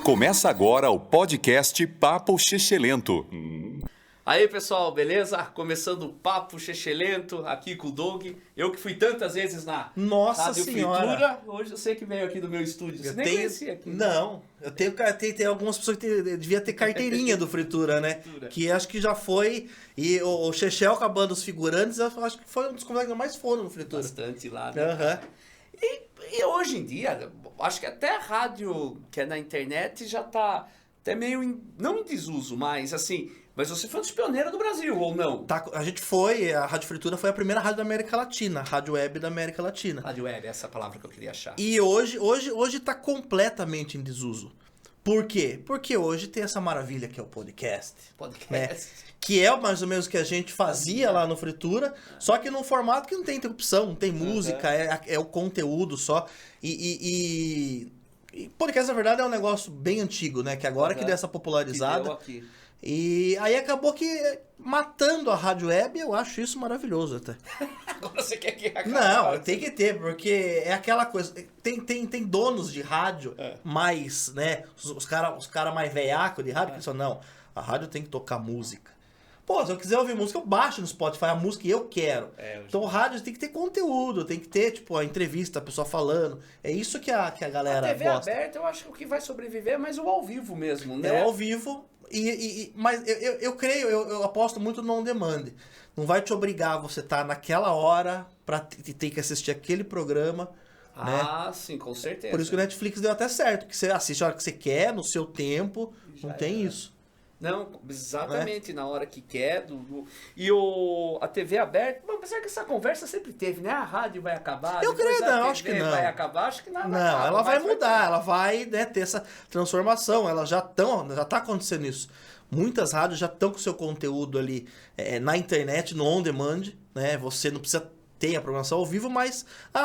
Começa agora o podcast Papo Chechelento. Aí pessoal, beleza? Começando o Papo Chechelento aqui com o Doug. Eu que fui tantas vezes na Nossa Rádio Senhora. Fritura, hoje eu sei que veio aqui do meu estúdio. Você nem conhecia aqui. Não, eu tenho tem algumas pessoas que devia ter carteirinha do Fritura, né? Fritura. Que acho que já foi. E o Chechel acabando os figurantes, eu acho que foi um dos convidados que mais foram no Fritura. Bastante lá, né? Aham. E hoje em dia, acho que até a rádio que é na internet já tá até meio, não em desuso, mas assim... Mas você foi um dos pioneiros do Brasil, ou não? A Rádio Fritura foi a primeira rádio da América Latina, a rádio web da América Latina. Rádio web, essa é a palavra que eu queria achar. E hoje tá completamente em desuso. Por quê? Porque hoje tem essa maravilha que é o podcast. Podcast. Né? Que é mais ou menos o que a gente fazia lá no Fritura, só que num formato que não tem interrupção, não tem música, é o conteúdo só. E podcast, na verdade, é um negócio bem antigo, né? Que agora que deu essa popularizada. Que deu aqui. E aí acabou que matando a rádio web, eu acho isso maravilhoso até. Agora você quer que acabe? Não, tem que ter, porque é aquela coisa. Tem donos de rádio mais, né? Os cara mais veiaco de rádio que falam, não, a rádio tem que tocar música. Pô, se eu quiser ouvir música, eu baixo no Spotify a música que eu quero. Então o rádio tem que ter conteúdo, tem que ter, tipo, a entrevista, a pessoa falando. É isso que a galera A TV gosta. aberta, eu acho que o que vai sobreviver é mais o ao vivo mesmo, né? É ao vivo, mas eu creio, eu aposto muito no on demand. Não vai te obrigar a você estar naquela hora pra ter que assistir aquele programa. Ah, né? sim, com certeza. Por isso que o Netflix deu até certo, porque você assiste a hora que você quer, no seu tempo, Já não tem era. isso. Não, exatamente, na hora que quer. E a TV aberta, bom, apesar que essa conversa sempre teve, né? A rádio vai acabar, Eu depois creio, a não, TV acho que não. vai acabar, acho que nada Não, acaba, ela vai mas mudar, ela vai, né, ter essa transformação. Ela já tá acontecendo isso. Muitas rádios já estão com o seu conteúdo ali na internet, no on demand, né? Você não precisa ter a programação ao vivo, mas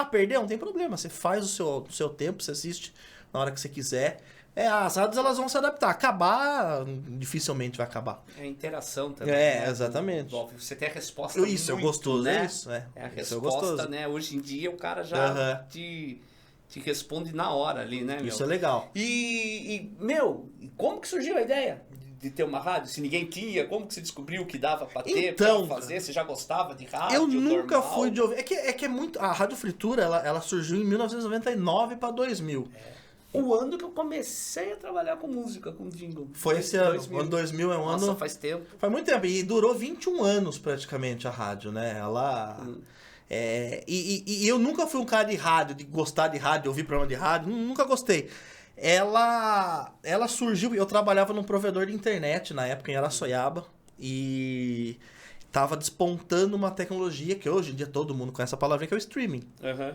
perdeu, não tem problema. Você faz o seu tempo, você assiste na hora que você quiser. As rádios elas vão se adaptar. Acabar, dificilmente vai acabar. É interação também. Né? Exatamente. Você tem a resposta Isso, muito, é gostoso, né? é isso. É a Isso é resposta, gostoso. né? Hoje em dia o cara já te responde na hora ali, né, meu? Isso é legal. Meu, como que surgiu a ideia de ter uma rádio? Se ninguém tinha, como que você descobriu que dava pra ter, Então, pra fazer? Você já gostava de rádio? Eu nunca normal? fui de ouvir. É que é muito. A Rádio Fritura, ela surgiu em 1999 para 2000. O ano que eu comecei a trabalhar com música, com jingle. Foi esse ano. 2000. O ano 2000 é um Nossa, ano. faz tempo. Faz muito tempo. E durou 21 anos praticamente a rádio, né? Ela. E eu nunca fui um cara de rádio, de gostar de rádio, ouvir programa de rádio. Nunca gostei. Ela surgiu. Eu trabalhava num provedor de internet na época em Araçoiaba. E tava despontando uma tecnologia que hoje em dia todo mundo conhece a palavrinha, que é o streaming.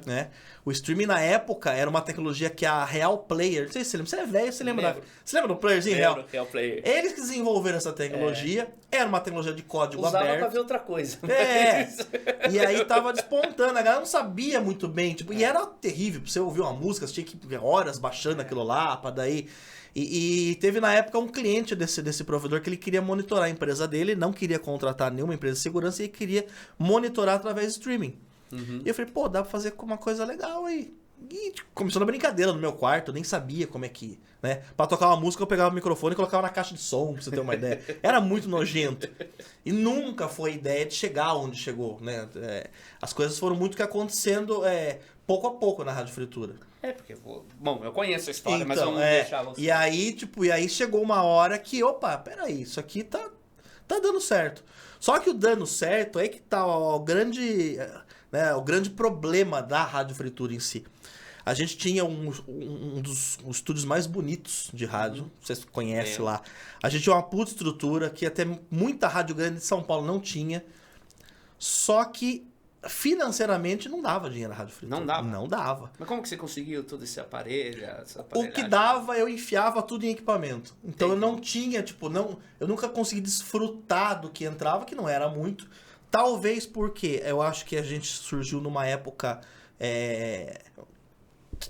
Né? O streaming na época era uma tecnologia que a Real Player, não sei se você lembra, você é velho, você lembra? Você lembra do playerzinho Real? Real Player. Eles que desenvolveram essa tecnologia, era uma tecnologia de código Usava aberto. pra ver outra coisa. E aí tava despontando, a galera não sabia muito bem, tipo, e era terrível, pra você ouvir uma música, você tinha que ver horas baixando aquilo lá, pra daí... E teve na época um cliente desse provedor que ele queria monitorar a empresa dele, não queria contratar nenhuma empresa de segurança e queria monitorar através de streaming. E eu falei, pô, dá pra fazer uma coisa legal aí. E tipo, começou na brincadeira no meu quarto, eu nem sabia como é que, né? Pra tocar uma música eu pegava o microfone e colocava na caixa de som, pra você ter uma ideia. Era muito nojento. E nunca foi a ideia de chegar onde chegou, né? As coisas foram muito que acontecendo pouco a pouco na Rádio Fritura. Porque, bom, eu conheço a história, mas eu não deixava... E aí chegou uma hora que, opa, peraí, isso aqui tá dando certo. Só que o dando certo é que tá o grande problema da Rádio Fritura em si. A gente tinha um dos estúdios mais bonitos de rádio, vocês conhecem lá. A gente tinha uma puta estrutura que até muita rádio grande de São Paulo não tinha. Só que financeiramente não dava dinheiro na Rádio Fritura. Não dava? Não dava. Mas como que você conseguiu todo esse aparelho? O que dava, eu enfiava tudo em equipamento. Então eu não tinha, eu nunca consegui desfrutar do que entrava, que não era muito. Talvez porque eu acho que a gente surgiu numa época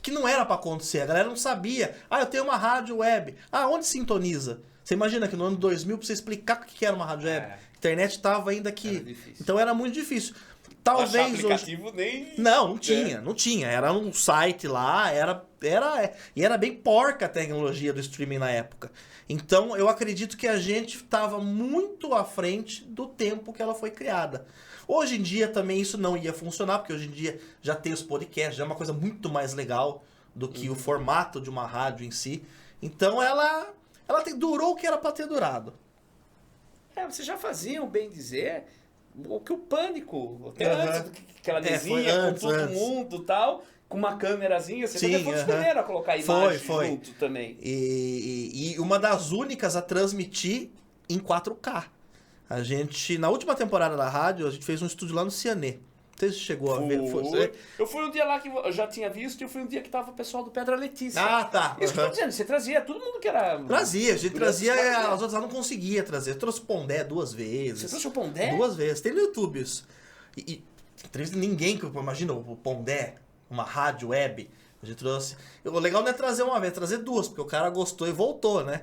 que não era pra acontecer. A galera não sabia. Eu tenho uma rádio web. Onde sintoniza? Você imagina que no ano 2000, pra você explicar o que era uma rádio web, a internet tava ainda aqui. Então era muito difícil. Talvez Baixar hoje... aplicativo nem... Não tinha. Era um site lá, e era bem porca a tecnologia do streaming na época. Então, eu acredito que a gente estava muito à frente do tempo que ela foi criada. Hoje em dia também isso não ia funcionar, porque hoje em dia já tem os podcasts, já é uma coisa muito mais legal do que o formato de uma rádio em si. Então, ela durou o que era para ter durado. Vocês já faziam, bem dizer, o que o Pânico, até Aham. antes, aquela Foi mesinha antes, com todo antes. mundo e tal, com uma câmerazinha, você Sim, até foi os aham. primeiros a colocar a Foi, imagem foi. junto também. E uma das únicas a transmitir em 4K. A gente, na última temporada da rádio, a gente fez um estúdio lá no Ciané. Não sei se chegou a ver. Eu fui um dia lá que eu já tinha visto, e eu fui um dia que tava o pessoal do Pedra Letícia. Ah, tá. Isso que eu tô dizendo, você trazia todo mundo que era... Trazia, a gente trazia, Trazia. as outras lá não conseguia trazer. Eu trouxe o Pondé 2 vezes. Você trouxe o Pondé? 2 vezes. Tem no YouTube isso. Ninguém que... Imagina o Pondé, uma rádio web. A gente trouxe... O legal não é trazer uma vez, é trazer 2, porque o cara gostou e voltou, né?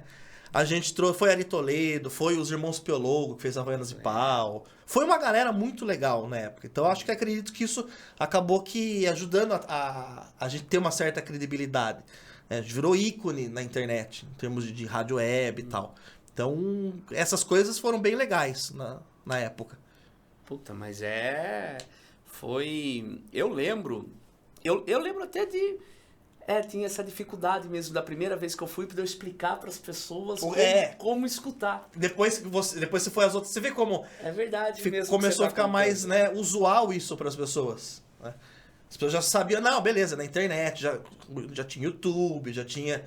A gente trouxe... Foi Ari Toledo, foi os irmãos Piologo, que fez Havaianas de Pau. Foi uma galera muito legal na época. Então, acho que acredito que isso acabou que ajudando a gente ter uma certa credibilidade. A gente virou ícone na internet, em termos de rádio web e tal. Então, essas coisas foram bem legais na época. Puta, mas foi... Eu lembro até de... tinha essa dificuldade mesmo da primeira vez que eu fui, pra eu explicar pras pessoas como escutar. Depois você foi às outras, você vê como É verdade mesmo. começou a que você ficar tá mais, contando. né, usual isso para as pessoas. Né? As pessoas já sabiam, não, beleza, na internet, já tinha YouTube, já tinha...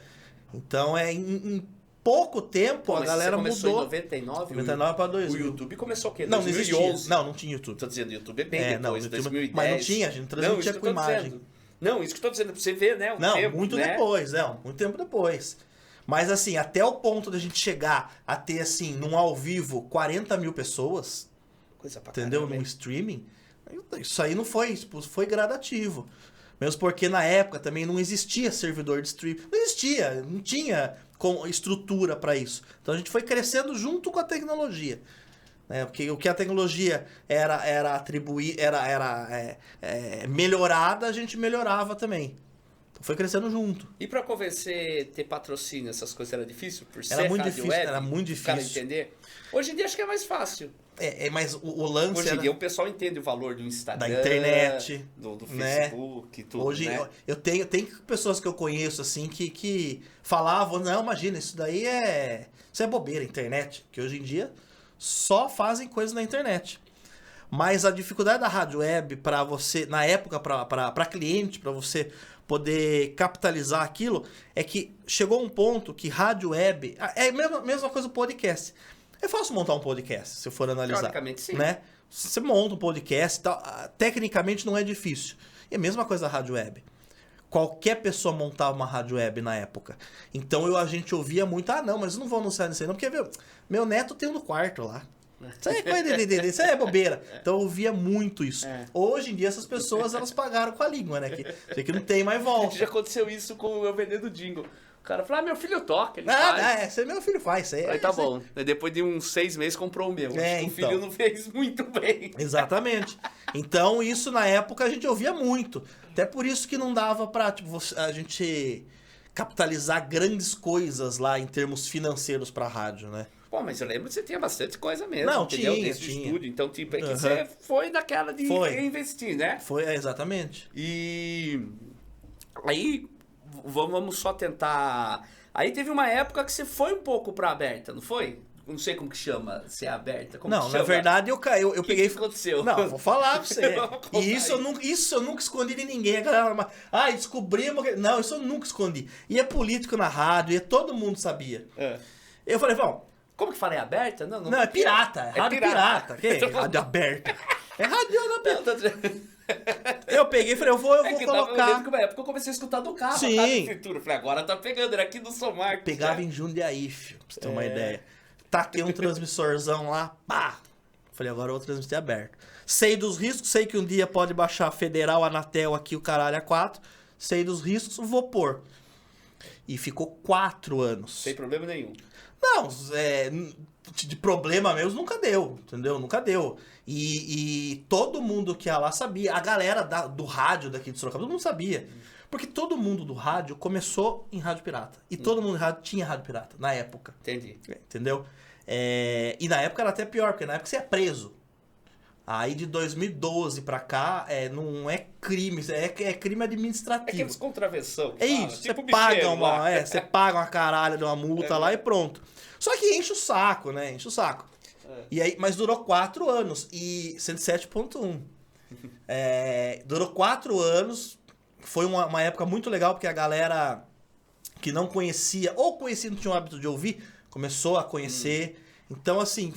Então, em pouco tempo, Pô, a mas galera você começou mudou. em 99? 99 para O 2000. YouTube começou o quê? Não, não 2011. existia. Não tinha YouTube. Tô dizendo, o YouTube é bem Não, depois, YouTube, 2010. mas não tinha, a gente transmitia isso que com eu tô imagem. dizendo. Não, isso que eu tô dizendo, pra você ver, né? O Não, tempo, muito né? depois, muito tempo depois. Mas assim, até o ponto da gente chegar a ter, assim, num ao vivo, 40 mil pessoas, Coisa pra entendeu? caramba, Num hein? streaming, isso aí não foi, foi gradativo. Mesmo porque na época também não existia servidor de streaming. Não existia, não tinha estrutura para isso. Então a gente foi crescendo junto com a tecnologia. Né? Porque o que a tecnologia era melhorada, a gente melhorava também. Então foi crescendo junto. E pra convencer ter patrocínio, essas coisas era difícil? Por ser Era muito rádio difícil, web, era muito o cara difícil. entender? Hoje em dia acho que é mais fácil. Mas o lance Hoje em era... dia o pessoal entende o valor do Instagram, Da internet, do né? Facebook e tudo, Hoje né? eu tenho pessoas que eu conheço assim que falavam, não, imagina, isso é bobeira, internet, que hoje em dia só fazem coisas na internet. Mas a dificuldade da rádio web para você, na época, para cliente, para você poder capitalizar aquilo, é que chegou um ponto que rádio web é a mesma coisa do podcast. É fácil montar um podcast, se eu for analisar. Teoricamente, sim. Né? Você monta um podcast, tecnicamente não é difícil. E a mesma coisa da rádio web. Qualquer pessoa montava uma rádio web na época. Então a gente ouvia muito, não, mas não vou anunciar nisso aí não, porque meu neto tem um no quarto lá. Isso aí é coisa isso aí é bobeira. Então eu ouvia muito isso. Hoje em dia essas pessoas, elas pagaram com a língua, né? Que não tem mais volta. Já aconteceu isso com o eu vendendo jingle. O cara falou, meu filho toca, ele faz. Isso aí meu filho faz. Isso aí, Aí tá isso aí. bom. Aí depois de uns 6 meses comprou o meu. Acho que então. o filho não fez muito bem. Exatamente. Então, isso na época a gente ouvia muito. Até por isso que não dava pra a gente capitalizar grandes coisas lá em termos financeiros pra rádio, né? Pô, mas eu lembro que você tinha bastante coisa mesmo, Não, entendeu? tinha, Desde o tinha. estúdio. Então, tipo, é que Aham. você foi naquela de Foi. reinvestir, né? Foi, exatamente. E aí, vamos só tentar... Aí teve uma época que você foi um pouco pra aberta, não foi? Não sei como que chama, se é aberta. Como Não, que na chama? verdade eu peguei... que aconteceu? Não, vou falar pra você. Vamos contar E isso eu nunca escondi de ninguém. A galera fala, descobrimos... Não, isso eu nunca escondi. E é político na rádio, e todo mundo sabia. É. Eu falei, vamos... Como que fala? É aberta? Não, é pirata. É rádio pirata. Que Então- rádio aberta. É rádio aberta. Não, tô dizendo- Eu peguei e falei, eu vou É que eu lembro colocar... que uma época eu comecei a escutar do carro, Sim. a rádio escritura. Falei, agora tá pegando, era aqui do Somar. Pegava em Jundiaí, filho, pra você ter uma É. ideia. Taquei um transmissorzão lá, pá! Falei, agora eu vou transmitir aberto. Sei dos riscos, sei que um dia pode baixar Federal, Anatel aqui, o caralho a 4. Sei dos riscos, vou pôr. E ficou 4 anos. Sem problema nenhum. Não, de problema mesmo nunca deu, entendeu? Nunca deu. E todo mundo que ia lá sabia. A galera do rádio daqui de Sorocaba, todo mundo sabia. Porque todo mundo do rádio começou em rádio pirata. E todo mundo do rádio tinha rádio pirata, na época. Entendi. Entendeu? E na época era até pior, porque na época você é preso. Aí de 2012 pra cá, não é crime, é crime É administrativo. aqueles contravenção. É isso, você paga uma caralho de uma multa lá e pronto. Só que enche o saco, né? Enche o saco. E aí, mas durou 4 anos e 107.1. Durou 4 anos, foi uma época muito legal, porque a galera que não conhecia, ou conhecia e não tinha o hábito de ouvir, começou a conhecer. Então, assim,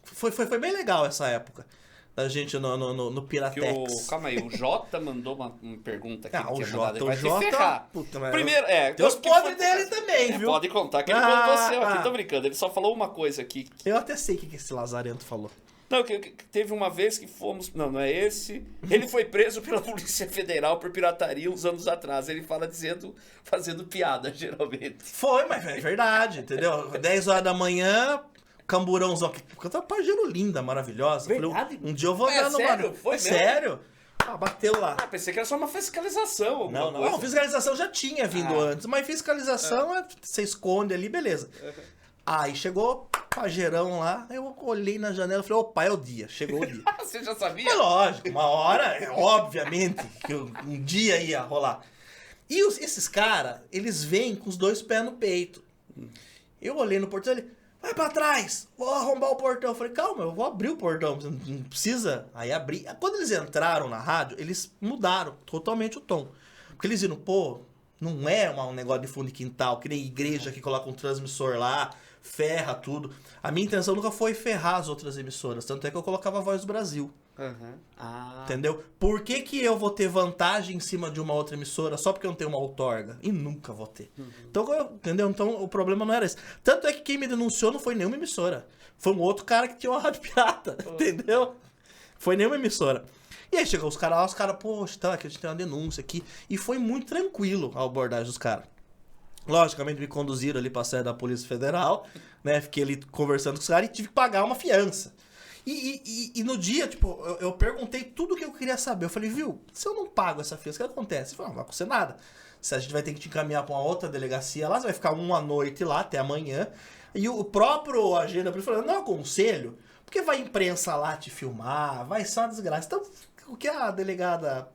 foi bem legal essa época. Da gente no Piratex. Calma aí, o Jota mandou uma pergunta aqui. O que Jota, vai te ferrar. Puta, mas Primeiro, tem os podres dele também, viu? Pode contar que ele contou o seu aqui, tô brincando. Ele só falou uma coisa aqui. Eu até sei o que esse lazarento falou. Não, que teve uma vez que fomos... Não é esse. Ele foi preso pela Polícia Federal por pirataria uns anos atrás. Ele fala fazendo piada, geralmente. Foi, mas é verdade, entendeu? 10 horas da manhã... Camburãozão, porque eu tava pajero linda, maravilhosa. Verdade? Falei, um dia eu vou dar numa... Sério? Foi mesmo? Sério? Bateu lá. Pensei que era só uma fiscalização. Não, fiscalização já tinha vindo antes, mas fiscalização você esconde ali, beleza. Aí chegou pajeirão lá, eu olhei na janela e falei, opa, é o dia, chegou o dia. Você já sabia? É lógico, uma hora, obviamente, que um dia ia rolar. E esses caras, eles vêm com os 2 pés no peito. Eu olhei no portão e ele... Vai pra trás, vou arrombar o portão. Eu falei, calma, eu vou abrir o portão, não precisa. Aí abri. Quando eles entraram na rádio, eles mudaram totalmente o tom. Porque eles viram, pô, não é um negócio de fundo de quintal, que nem igreja que coloca um transmissor lá, ferra tudo. A minha intenção nunca foi ferrar as outras emissoras, tanto é que eu colocava a Voz do Brasil. Entendeu? Por que eu vou ter vantagem em cima de uma outra emissora só porque eu não tenho uma outorga? E nunca vou ter. Então, entendeu? Então o problema não era esse. Tanto é que quem me denunciou não foi nenhuma emissora. Foi um outro cara que tinha uma rádio pirata. Entendeu? Foi nenhuma emissora. E aí chegou os caras lá, poxa, tá, que a gente tem uma denúncia aqui. E foi muito tranquilo a abordagem dos caras. Logicamente me conduziram ali pra sede da Polícia Federal, né? Fiquei ali conversando com os caras e tive que pagar uma fiança. E no dia, tipo, eu perguntei tudo o que eu queria saber. Eu falei, viu, se eu não pago essa fiança, o que acontece? Ele falou, não vai acontecer nada. Se a gente vai ter que te encaminhar pra uma outra delegacia lá, você vai ficar uma noite lá até amanhã. E o próprio agente falou, não aconselho, porque vai imprensa lá te filmar, vai ser uma desgraça. Então, o que a delegada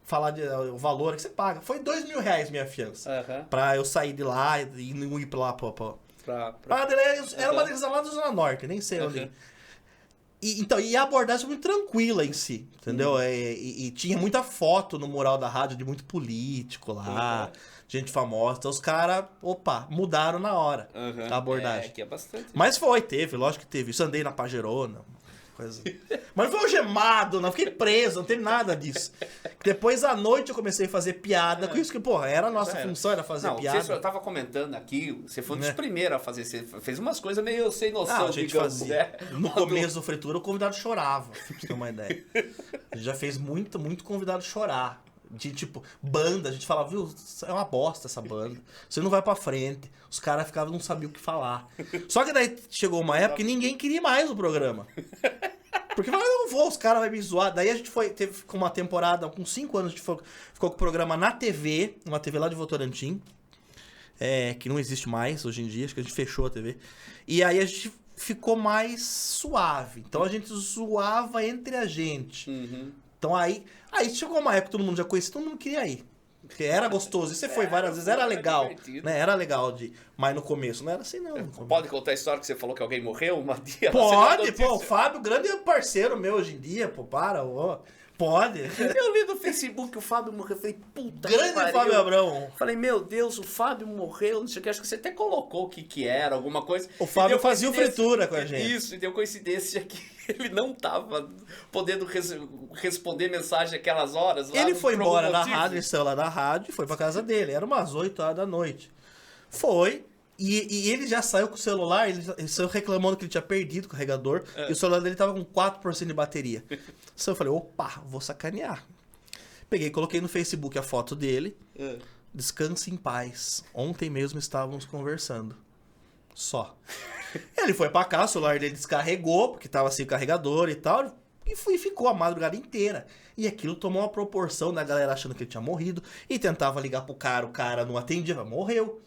falar o valor que você paga? Foi R$2.000 minha fiança. Pra eu sair de lá e não ir pra lá, era uma delegacia lá da Zona Norte, nem sei onde. E a abordagem foi muito tranquila em si, entendeu? E tinha muita foto no mural da rádio de muito político lá, gente famosa. Então os caras, mudaram na hora a abordagem. Que é bastante. Mas lógico que teve. Isso, andei na Pajerona, coisa. Mas não foi algemado, não fiquei preso, não teve nada disso. Depois à noite eu comecei a fazer piada com isso, que, era a nossa função, era fazer piada. Eu tava comentando aqui, você foi um dos primeiros a fazer, você fez umas coisas meio sem noção, a gente digamos, fazia. No começo do Fritura, o convidado chorava, pra você ter uma ideia. A gente já fez muito convidado chorar. De tipo, banda, a gente falava, viu, é uma bosta essa banda. Você não vai pra frente. Os caras ficavam, não sabiam o que falar. Só que daí chegou uma época que ninguém queria mais o programa. Porque eu não vou, os caras vão me zoar. Daí a gente teve uma temporada, com 5 anos, a gente ficou com o programa na TV, uma TV lá de Votorantim, que não existe mais hoje em dia, acho que a gente fechou a TV. E aí a gente ficou mais suave. Então a gente zoava entre a gente. Então aí chegou uma época que todo mundo já conhecia, todo mundo queria ir. Porque era gostoso. E você foi várias vezes, era legal. Né? Era legal de ir. Mas no começo não era assim, não. Pode contar a história que você falou que alguém morreu uma dia? Pode, o Fábio, grande parceiro meu hoje em dia, pode. Eu li no Facebook o Fábio morreu, falei, puta grande que pariu. Fábio Abrão. Falei, meu Deus, o Fábio morreu, não sei o que, acho que você até colocou o que era, alguma coisa. O Fábio fazia fritura com a gente. Isso, e deu coincidência que ele não tava podendo responder mensagem aquelas horas. Lá ele foi embora da rádio, ele saiu lá da rádio e foi pra casa dele, era umas 8 horas da noite. Foi... E ele já saiu com o celular, ele saiu reclamando que ele tinha perdido o carregador, e o celular dele tava com 4% de bateria. Então eu falei, vou sacanear. Peguei, coloquei no Facebook a foto dele, descanse em paz. Ontem mesmo estávamos conversando. Só. Ele foi pra cá, o celular dele descarregou, porque tava sem carregador e tal, e ficou a madrugada inteira. E aquilo tomou uma proporção da galera achando que ele tinha morrido, e tentava ligar pro cara, o cara não atendia, morreu.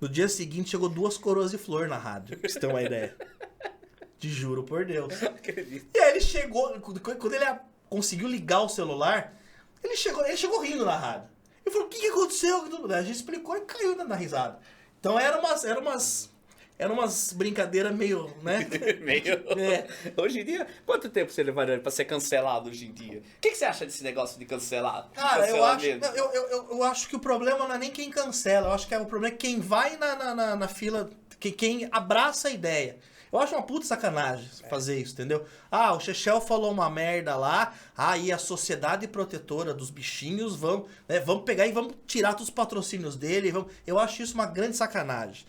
No dia seguinte chegou 2 coroas de flor na rádio, pra você ter uma ideia. Te juro por Deus. E aí ele chegou, quando ele conseguiu ligar o celular, ele chegou rindo na rádio. Ele falou, o que aconteceu? A gente explicou e caiu na risada. Então eram umas brincadeiras meio, né? Meio. É. Hoje em dia, quanto tempo você levaria pra ser cancelado hoje em dia? O que você acha desse negócio de cancelar? Cara, Cancelamento? eu acho que o problema não é nem quem cancela, eu acho que o problema é quem vai na fila, quem abraça a ideia. Eu acho uma puta sacanagem fazer isso, entendeu? Ah, o Chechel falou uma merda lá, aí a sociedade protetora dos bichinhos vamos pegar e vamos tirar todos os patrocínios dele. Eu acho isso uma grande sacanagem.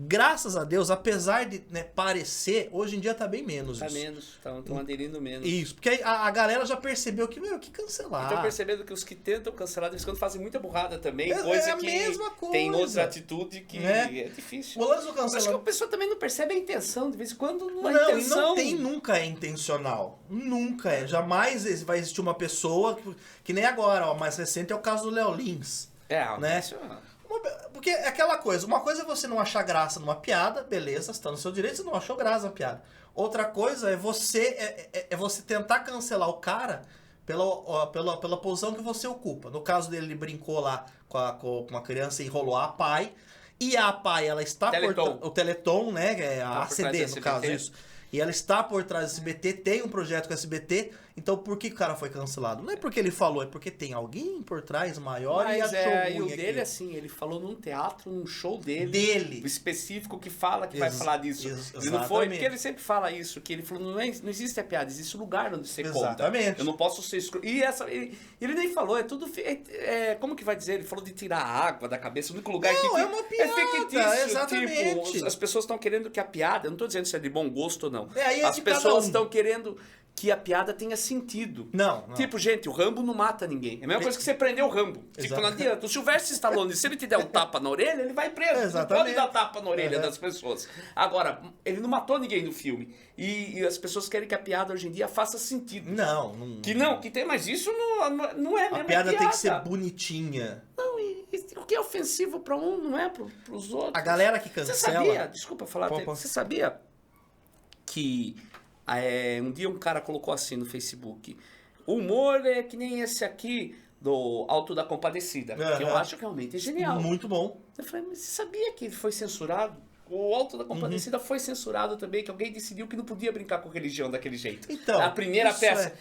Graças a Deus, apesar de parecer, hoje em dia tá bem menos Tá isso. menos, estão aderindo menos. Isso, porque a galera já percebeu que, que cancelar. Estão percebendo que os que tentam cancelar, de vez em quando fazem muita burrada também, É coisa a que mesma coisa. tem outra atitude que é difícil. O lance do Acho que a cancelamento... pessoa também não percebe a intenção, de vez em quando não é Não, intenção. e não tem, nunca é intencional. Nunca é. Jamais vai existir uma pessoa que nem agora, ó, mais recente é o caso do Léo Lins. Né? Isso Porque é aquela coisa, uma coisa é você não achar graça numa piada, beleza, você tá no seu direito, você não achou graça na piada. Outra coisa é você tentar cancelar o cara pela posição que você ocupa. No caso dele, ele brincou lá com uma criança e enrolou a pai. E a pai, ela está Teleton. o Teleton, né? É a Tá por trás ACD, do no caso, SBT. isso. E ela está por trás do SBT, tem um projeto com o SBT. Então, por que o cara foi cancelado? Não é porque ele falou, é porque tem alguém por trás maior e Mas achou e o ruim dele, aquilo. assim, ele falou num teatro, num show Dele. específico que fala que vai falar disso. Ele não foi, Exatamente. porque ele sempre fala isso, que ele falou, não existe a piada, existe o lugar onde você conta. Exatamente. Eu não posso ser E ele nem falou, é tudo... como que vai dizer? Ele falou de tirar a água da cabeça, o único lugar Não, que... é uma piada, fictício, exatamente. tipo, as pessoas estão querendo que a piada... Eu não tô dizendo se é de bom gosto ou não. Aí é as de cada pessoas um. estão querendo que a piada tenha sentido. Não. Tipo, gente, o Rambo não mata ninguém. É a mesma coisa que você prender o Rambo. Tipo, Exato. não adianta. O Sylvester Stallone, se ele te der um tapa na orelha, ele vai preso. Exatamente. Não pode dar tapa na orelha das pessoas. Agora, ele não matou ninguém no filme. E as pessoas querem que a piada hoje em dia faça sentido. Não. Que tem, mas isso não é mesmo. A piada é tem que ser bonitinha. Não, e o que é ofensivo pra um não é pros outros. A galera que Você cancela... sabia, desculpa falar, Pô. você sabia que um dia um cara colocou assim no Facebook, o humor é que nem esse aqui do Alto da Compadecida, que eu acho realmente genial. Muito bom. Eu falei, mas você sabia que ele foi censurado? O Alto da Compadecida foi censurado também, que alguém decidiu que não podia brincar com religião daquele jeito. Então, a primeira isso peça.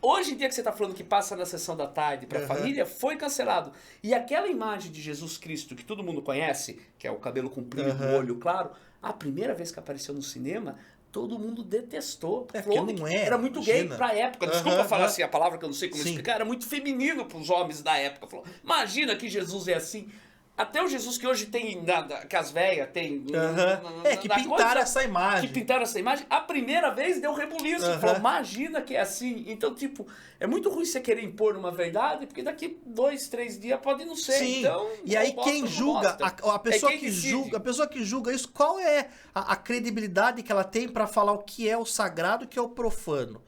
Hoje em dia que você está falando que passa na sessão da tarde para a família, foi cancelado. E aquela imagem de Jesus Cristo que todo mundo conhece, que é o cabelo comprido, o olho claro, a primeira vez que apareceu no cinema, todo mundo detestou. Falou porque não que é, era muito imagina. gay pra época. Desculpa falar assim a palavra que eu não sei como explicar. Era muito feminino pros homens da época. Falou, imagina que Jesus é assim. Até o Jesus que hoje tem, que as velhas tem... que pintaram essa imagem. Que pintaram essa imagem. A primeira vez deu rebuliço. Falou, imagina que é assim. Então, tipo, é muito ruim você querer impor uma verdade, porque daqui 2, 3 dias pode não ser. Sim. Então, E aí quem julga, a pessoa quem que decide. julga, a pessoa que julga isso, qual é a credibilidade que ela tem pra falar o que é o sagrado e o que é o profano?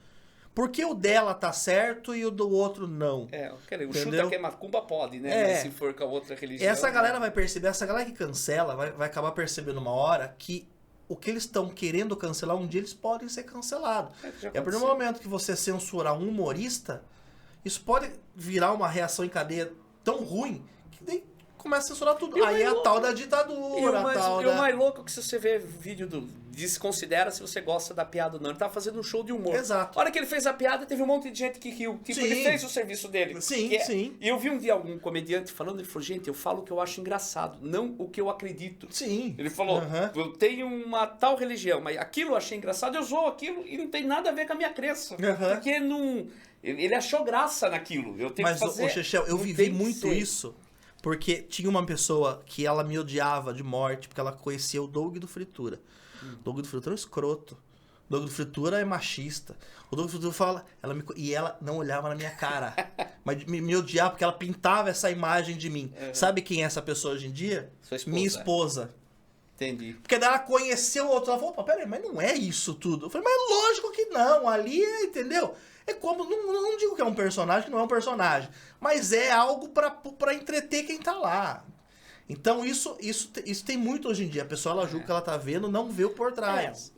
Por que o dela tá certo e o do outro não? O chuta que é macumba pode, né? Mas se for com a outra religião... Essa galera vai perceber, essa galera que cancela vai acabar percebendo uma hora que o que eles estão querendo cancelar, um dia eles podem ser cancelados. E a partir do momento que você censurar um humorista, isso pode virar uma reação em cadeia tão ruim que daí começa a censurar tudo. Aí é a tal da ditadura. E o mais louco é que se você vê vídeo desconsidera se você gosta da piada ou não. Ele tava fazendo um show de humor. Exato. A hora que ele fez a piada, teve um monte de gente que riu. Tipo, Sim. ele fez o serviço dele. Sim. E eu vi um dia algum comediante falando, ele falou, gente, eu falo o que eu acho engraçado, não o que eu acredito. Sim. Ele falou, eu tenho uma tal religião, mas aquilo eu achei engraçado, eu zoo aquilo e não tem nada a ver com a minha crença. Porque não... Ele achou graça naquilo. Eu tenho que fazer... Mas, Chechel, eu vivi muito isso. Porque tinha uma pessoa que ela me odiava de morte, porque ela conhecia o Doug do Fritura. Doug do Fritura é um escroto. Douglas Fritura é machista. O Douglas Fritura fala... E ela não olhava na minha cara. Mas me odiava porque ela pintava essa imagem de mim. Sabe quem é essa pessoa hoje em dia? Sua esposa. Minha esposa. Entendi. Porque daí ela conheceu o outro. Ela falou, opa, peraí, mas não é isso tudo. Eu falei, mas lógico que não. Ali é, entendeu? É como... Não digo que é um personagem, que não é um personagem. Mas é algo pra entreter quem tá lá. Então isso tem muito hoje em dia. A pessoa, ela julga o que ela tá vendo, não vê o por trás.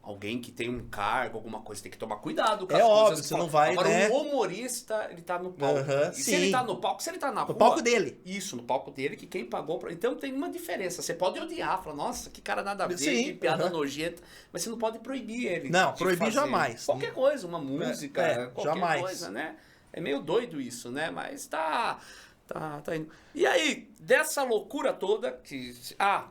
Alguém que tem um cargo, alguma coisa, tem que tomar cuidado com É as óbvio, coisas que você fala. não vai, Agora, né? o humorista, ele tá no palco. E se sim. ele tá no palco, se ele tá na rua... No palco dele. Isso, no palco dele, que quem pagou... Então tem uma diferença. Você pode odiar, falar, nossa, que cara nada a ver, Sim, que piada nojenta. Mas você não pode proibir ele. Não, de proibir fazer jamais. Qualquer coisa, uma música, qualquer jamais. coisa, né? É meio doido isso, né? Mas tá indo. E aí, dessa loucura toda, que...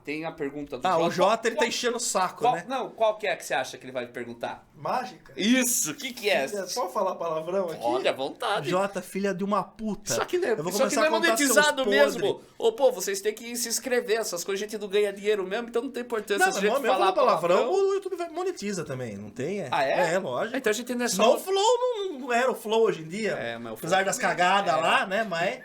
tem a pergunta do Jota. O Jota, ele tá enchendo o saco, né? Não, qual que é que você acha que ele vai perguntar? Mágica? Isso, o que é? Pode falar palavrão aqui? Olha, à vontade. Jota, filha de uma puta. Isso aqui não é, Eu vou isso aqui começar não é a contar monetizado seus mesmo. podres. Ô, pô, vocês têm que se inscrever. Essas coisas a gente não ganha dinheiro mesmo, então não tem importância. Não, Se a mas gente mesmo falar palavrão, o YouTube monetiza também, não tem? Ah, é? É, lógico. Então a gente não é só... Não, o Flow não era o Flow hoje em dia. Mas o Apesar Flow das também. cagadas lá, né? Mas...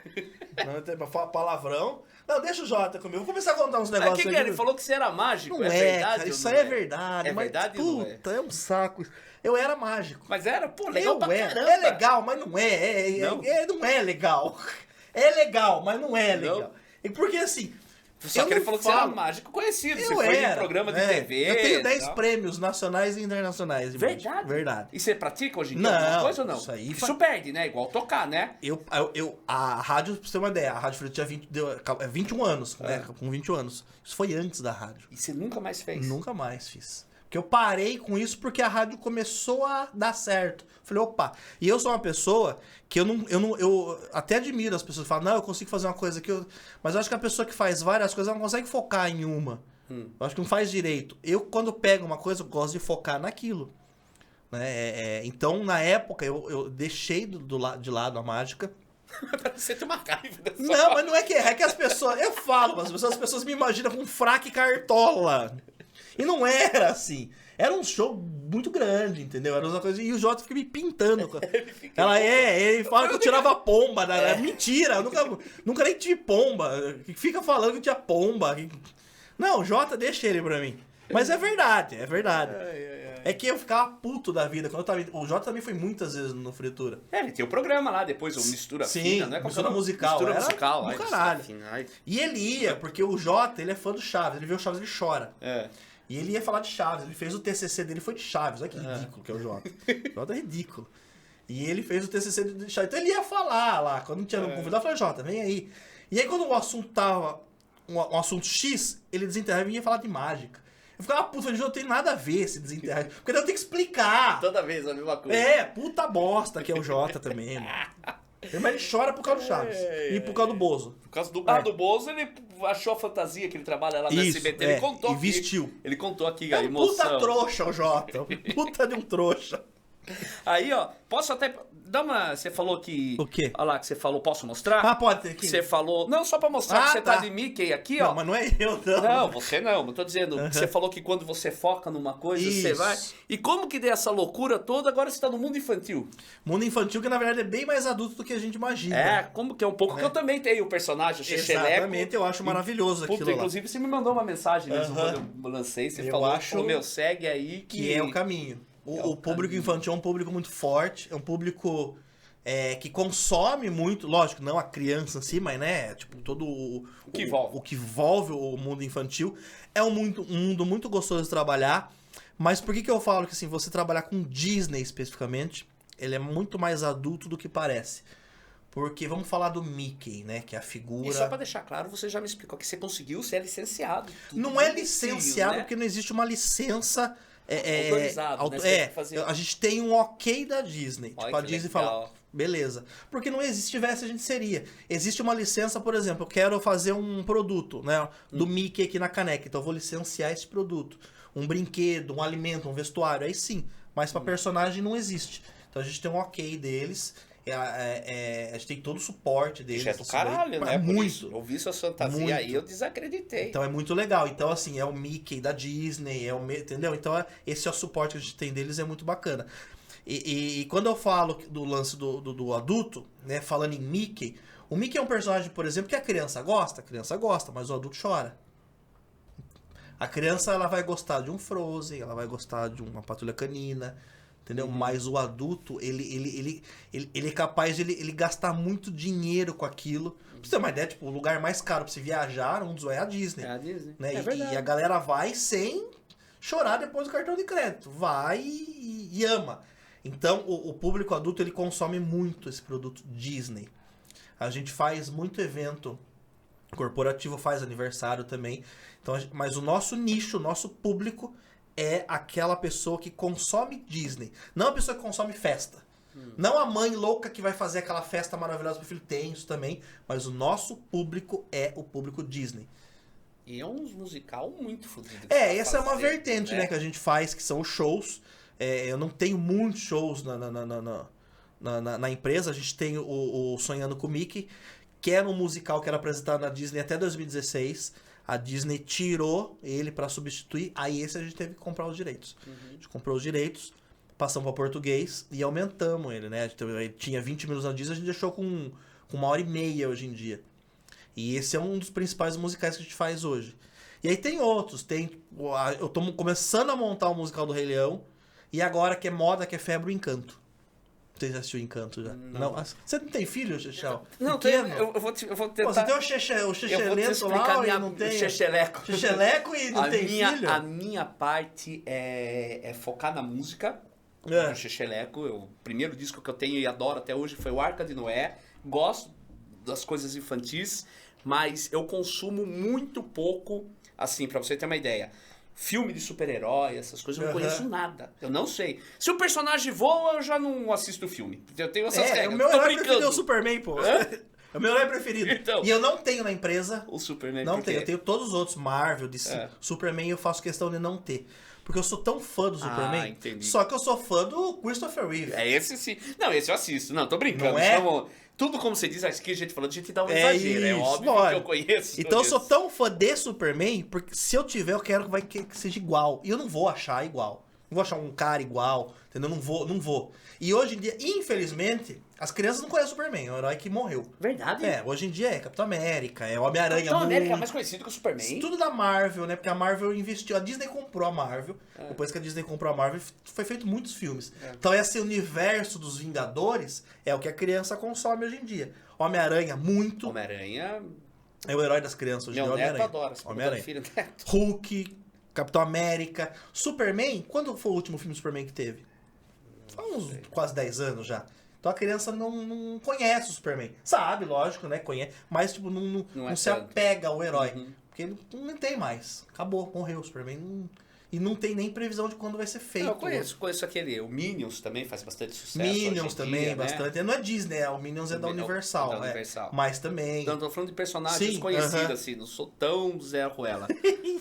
Não tem palavrão. Não, deixa o Jota comigo. Vou começar a contar uns negócios que ele falou que você era mágico. Não é verdade, cara, ou isso não aí é verdade. É mas, verdade ou não é? puta, é um saco. Eu era mágico. Mas era, pô, legal pra caramba. É legal, mas não é. Não? Não é legal. É legal, mas não é Não? legal. E porque assim... Só que ele falou que você era mágico conhecido. Você foi em programa de TV. Eu tenho 10 tal. prêmios nacionais e internacionais. de mágica. Verdade? Verdade. E você pratica hoje em dia Não, alguma coisa ou não? isso aí Isso perde, né? Igual tocar, né? A rádio, pra você ter uma ideia, a Rádio Frito tinha 21 anos, né? Com 21 anos. Isso foi antes da rádio. E você nunca mais fez? Nunca mais fiz. Porque eu parei com isso porque a rádio começou a dar certo. Falei, opa. E eu sou uma pessoa que eu até admiro as pessoas que falam, não, eu consigo fazer uma coisa que Mas eu acho que a pessoa que faz várias coisas, ela não consegue focar em uma. Eu acho que não faz direito. Eu, quando pego uma coisa, eu gosto de focar naquilo. Né? Então, na época, eu deixei de lado a mágica. Você tem uma raiva dessa Não, mas não é que as pessoas... Eu falo, mas as pessoas me imaginam com um fraque cartola. E não era assim. Era um show muito grande, entendeu? Era uma coisa... E o Jota fica me pintando. Ele fala que eu tirava pomba. Né? Mentira, eu nunca nem tive pomba. Fica falando que tinha pomba. Não, o Jota, deixa ele pra mim. Mas é verdade, é verdade. É que eu ficava puto da vida. Quando eu tava... O Jota também foi muitas vezes no Fritura. Ele tem o programa lá, depois o Mistura Fina, não é? Mistura musical. Mistura era musical. do Mistura caralho. Fina, ai. E ele ia, porque o Jota, ele é fã do Chaves. Ele vê o Chaves, ele chora. É. E ele ia falar de Chaves. Ele fez o TCC dele, foi de Chaves. Olha que ridículo que é o Jota. O Jota é ridículo. E ele fez o TCC de Chaves. Então ele ia falar lá. Quando tinha me convidado, eu falei, Jota, vem aí. E aí quando o assunto tava... Um assunto X, ele desenterrava e ia falar de mágica. Eu ficava puto, falei, não tem nada a ver esse desenterrar. Porque daí eu tenho que explicar. Toda vez a mesma coisa. Puta bosta que é o Jota também, mano. Mas ele chora por causa do Chaves. E por causa do Bozo. Por causa do Bozo, ele achou a fantasia que ele trabalha lá no Isso, SBT. Ele contou e aqui. vestiu. Ele contou aqui É a um emoção. puta trouxa o Jota. Puta de um trouxa. Aí, ó, posso até... Dá uma... Você falou que... O quê? Olha lá, que você falou, posso mostrar? Ah, pode ter aqui. Você falou... Não, só pra mostrar que você tá de Mickey aqui, ó. Não, mas não é eu, não. Não, você não. Eu tô dizendo, você falou que quando você foca numa coisa, você Isso. vai... E como que deu essa loucura toda, agora você tá no mundo infantil? Mundo infantil que, na verdade, é bem mais adulto do que a gente imagina. É, como que é um pouco que eu também tenho o personagem, o Xexeleco. Exatamente, eu acho maravilhoso Puta, aquilo lá. inclusive você me mandou uma mensagem mesmo quando eu lancei, você falou, meu, segue aí Que é o caminho. O público infantil é um público muito forte, é um público que consome muito, lógico, não a criança em si, mas né, tipo, todo o que envolve o mundo infantil. É um mundo muito gostoso de trabalhar, mas por que eu falo que assim, você trabalhar com Disney especificamente, ele é muito mais adulto do que parece. Porque vamos falar do Mickey, né, que é a figura... E só pra deixar claro, você já me explicou que você conseguiu ser licenciado. Não é licenciado, né? Porque não existe uma licença... autorizado, né? A gente tem um ok da Disney. Olha, tipo, a Disney fala, beleza. Porque não existe, tivesse, a gente seria. Existe uma licença, por exemplo, eu quero fazer um produto, né? Do Mickey aqui na caneca, então eu vou licenciar esse produto. Um brinquedo, um alimento, um vestuário, aí sim. Mas pra personagem não existe. Então a gente tem um ok deles. a gente tem todo o suporte deles. Isso é do assim, caralho, né? Por Muito. isso, eu vi sua fantasia Muito. aí, eu desacreditei. Então é muito legal. Então, assim, é o Mickey da Disney, entendeu? Então, esse é o suporte que a gente tem deles, é muito bacana. E quando eu falo do lance do adulto, né, falando em Mickey, o Mickey é um personagem, por exemplo, que a criança gosta, mas o adulto chora. A criança, ela vai gostar de um Frozen, ela vai gostar de uma Patrulha Canina, entendeu? Mas o adulto, ele é capaz de ele gastar muito dinheiro com aquilo. Pra você ter uma ideia, tipo, o lugar mais caro pra você viajar, é a Disney. É a Disney. Né? É verdade. E a galera vai sem chorar depois do cartão de crédito. Vai e ama. Então, o público adulto, ele consome muito esse produto Disney. A gente faz muito evento corporativo, faz aniversário também. Então, mas o nosso nicho, o nosso público é aquela pessoa que consome Disney. Não a pessoa que consome festa. Não a mãe louca que vai fazer aquela festa maravilhosa pro filho. Tem isso também. Mas o nosso público é o público Disney. E é um musical muito fodido. Essa é uma vertente, né, que a gente faz, que são os shows. Eu não tenho muitos shows na empresa. A gente tem o Sonhando com o Mickey, que era um musical que era apresentado na Disney até 2016. A Disney tirou ele para substituir. Aí esse a gente teve que comprar os direitos. A gente comprou os direitos, passamos para português e aumentamos ele, né? Ele tinha 20 minutos na Disney, a gente deixou com 1h30 hoje em dia. E esse é um dos principais musicais que a gente faz hoje. E aí tem outros. Eu tô começando a montar o musical do Rei Leão. E agora que é moda, que é febre, o Encanto. Você já assistiu Encanto já? Não. Você não tem filho, Chechel? Não, pequeno? eu vou tentar... Pô, você tem o Chechelento lá e não tem... Checheleco. Checheleco e não tem filho? A minha parte é focar na música. É. No Checheleco. O primeiro disco que eu tenho e adoro até hoje foi o Arca de Noé. Gosto das coisas infantis, mas eu consumo muito pouco, assim, pra você ter uma ideia. Filme de super-herói, essas coisas, eu não conheço nada. Eu não sei. Se o personagem voa, eu já não assisto o filme. Eu tenho essas regras. O meu Tô herói brincando. preferido é o Superman, pô. É o meu herói preferido. Então. E eu não tenho na empresa. O Superman. Não porque... tenho. Eu tenho todos os outros, Marvel, DC. Superman eu faço questão de não ter. Porque eu sou tão fã do Superman. Entendi. Só que eu sou fã do Christopher Reeve. Esse sim. Não, esse eu assisto. Não, tô brincando. Não é? Tudo como você diz, aqui a gente falando, a gente dá um É exagero. É isso, óbvio lógico. que eu conheço. Então eu sou tão fã de Superman, porque se eu tiver, eu quero que seja igual. E eu não vou achar igual. Não vou achar um cara igual, entendeu? Não vou. E hoje em dia, infelizmente, as crianças não conhecem o Superman, é um herói que morreu. Verdade? Hoje em dia é Capitão América, é Homem-Aranha. Capitão América é mais conhecido que o Superman. Tudo da Marvel, né? Porque a Marvel investiu. A Disney comprou a Marvel. Depois que a Disney comprou a Marvel, foi feito muitos filmes. Então esse universo dos Vingadores é o que a criança consome hoje em dia. Homem-Aranha, muito. Homem-Aranha... É o herói das crianças hoje em dia. Meu neto Homem-Aranha. adora. Homem-Aranha. Filho neto. Hulk, Capitão América, Superman. Quando foi o último filme do Superman que teve? Foi uns quase 10 anos já. Então a criança não conhece o Superman. Sabe, lógico, né? Conhece, mas tipo, não se tanto. apega ao herói. Porque ele não tem mais. Acabou, morreu o Superman. E não tem nem previsão de quando vai ser feito. Eu conheço aquele. O Minions também faz bastante sucesso. Minions hoje em também, dia, bastante. Né? Não é Disney, o Minions é da Universal. Da Universal. Mas também. Então, tô falando de personagens Sim, conhecidos, assim, não sou tão Zé Ruela.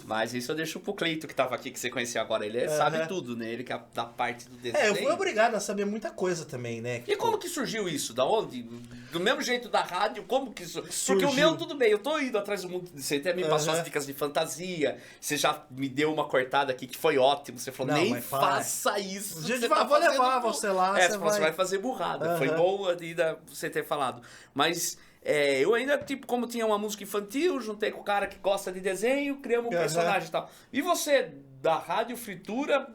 Mas isso eu deixo pro Cleito, que tava aqui, que você conhecia agora. Ele sabe tudo, né? Ele que é da parte do desenho. Eu fui obrigado a saber muita coisa também, né? E como que surgiu isso? Da onde? Do mesmo jeito da rádio, como que isso? Porque Surgiu. o meu, tudo bem, eu tô indo atrás do mundo. Você até me passou as dicas de fantasia, você já me deu uma cortada aqui que foi ótimo. Você falou, Não, nem mas para. faça isso. Gente, você tá vou levar fazendo você lá. você vai fazer burrada. Foi bom ainda você ter falado. Mas eu ainda, tipo, como tinha uma música infantil, juntei com o cara que gosta de desenho, criamos um personagem e tal. E você, da Rádio Fritura,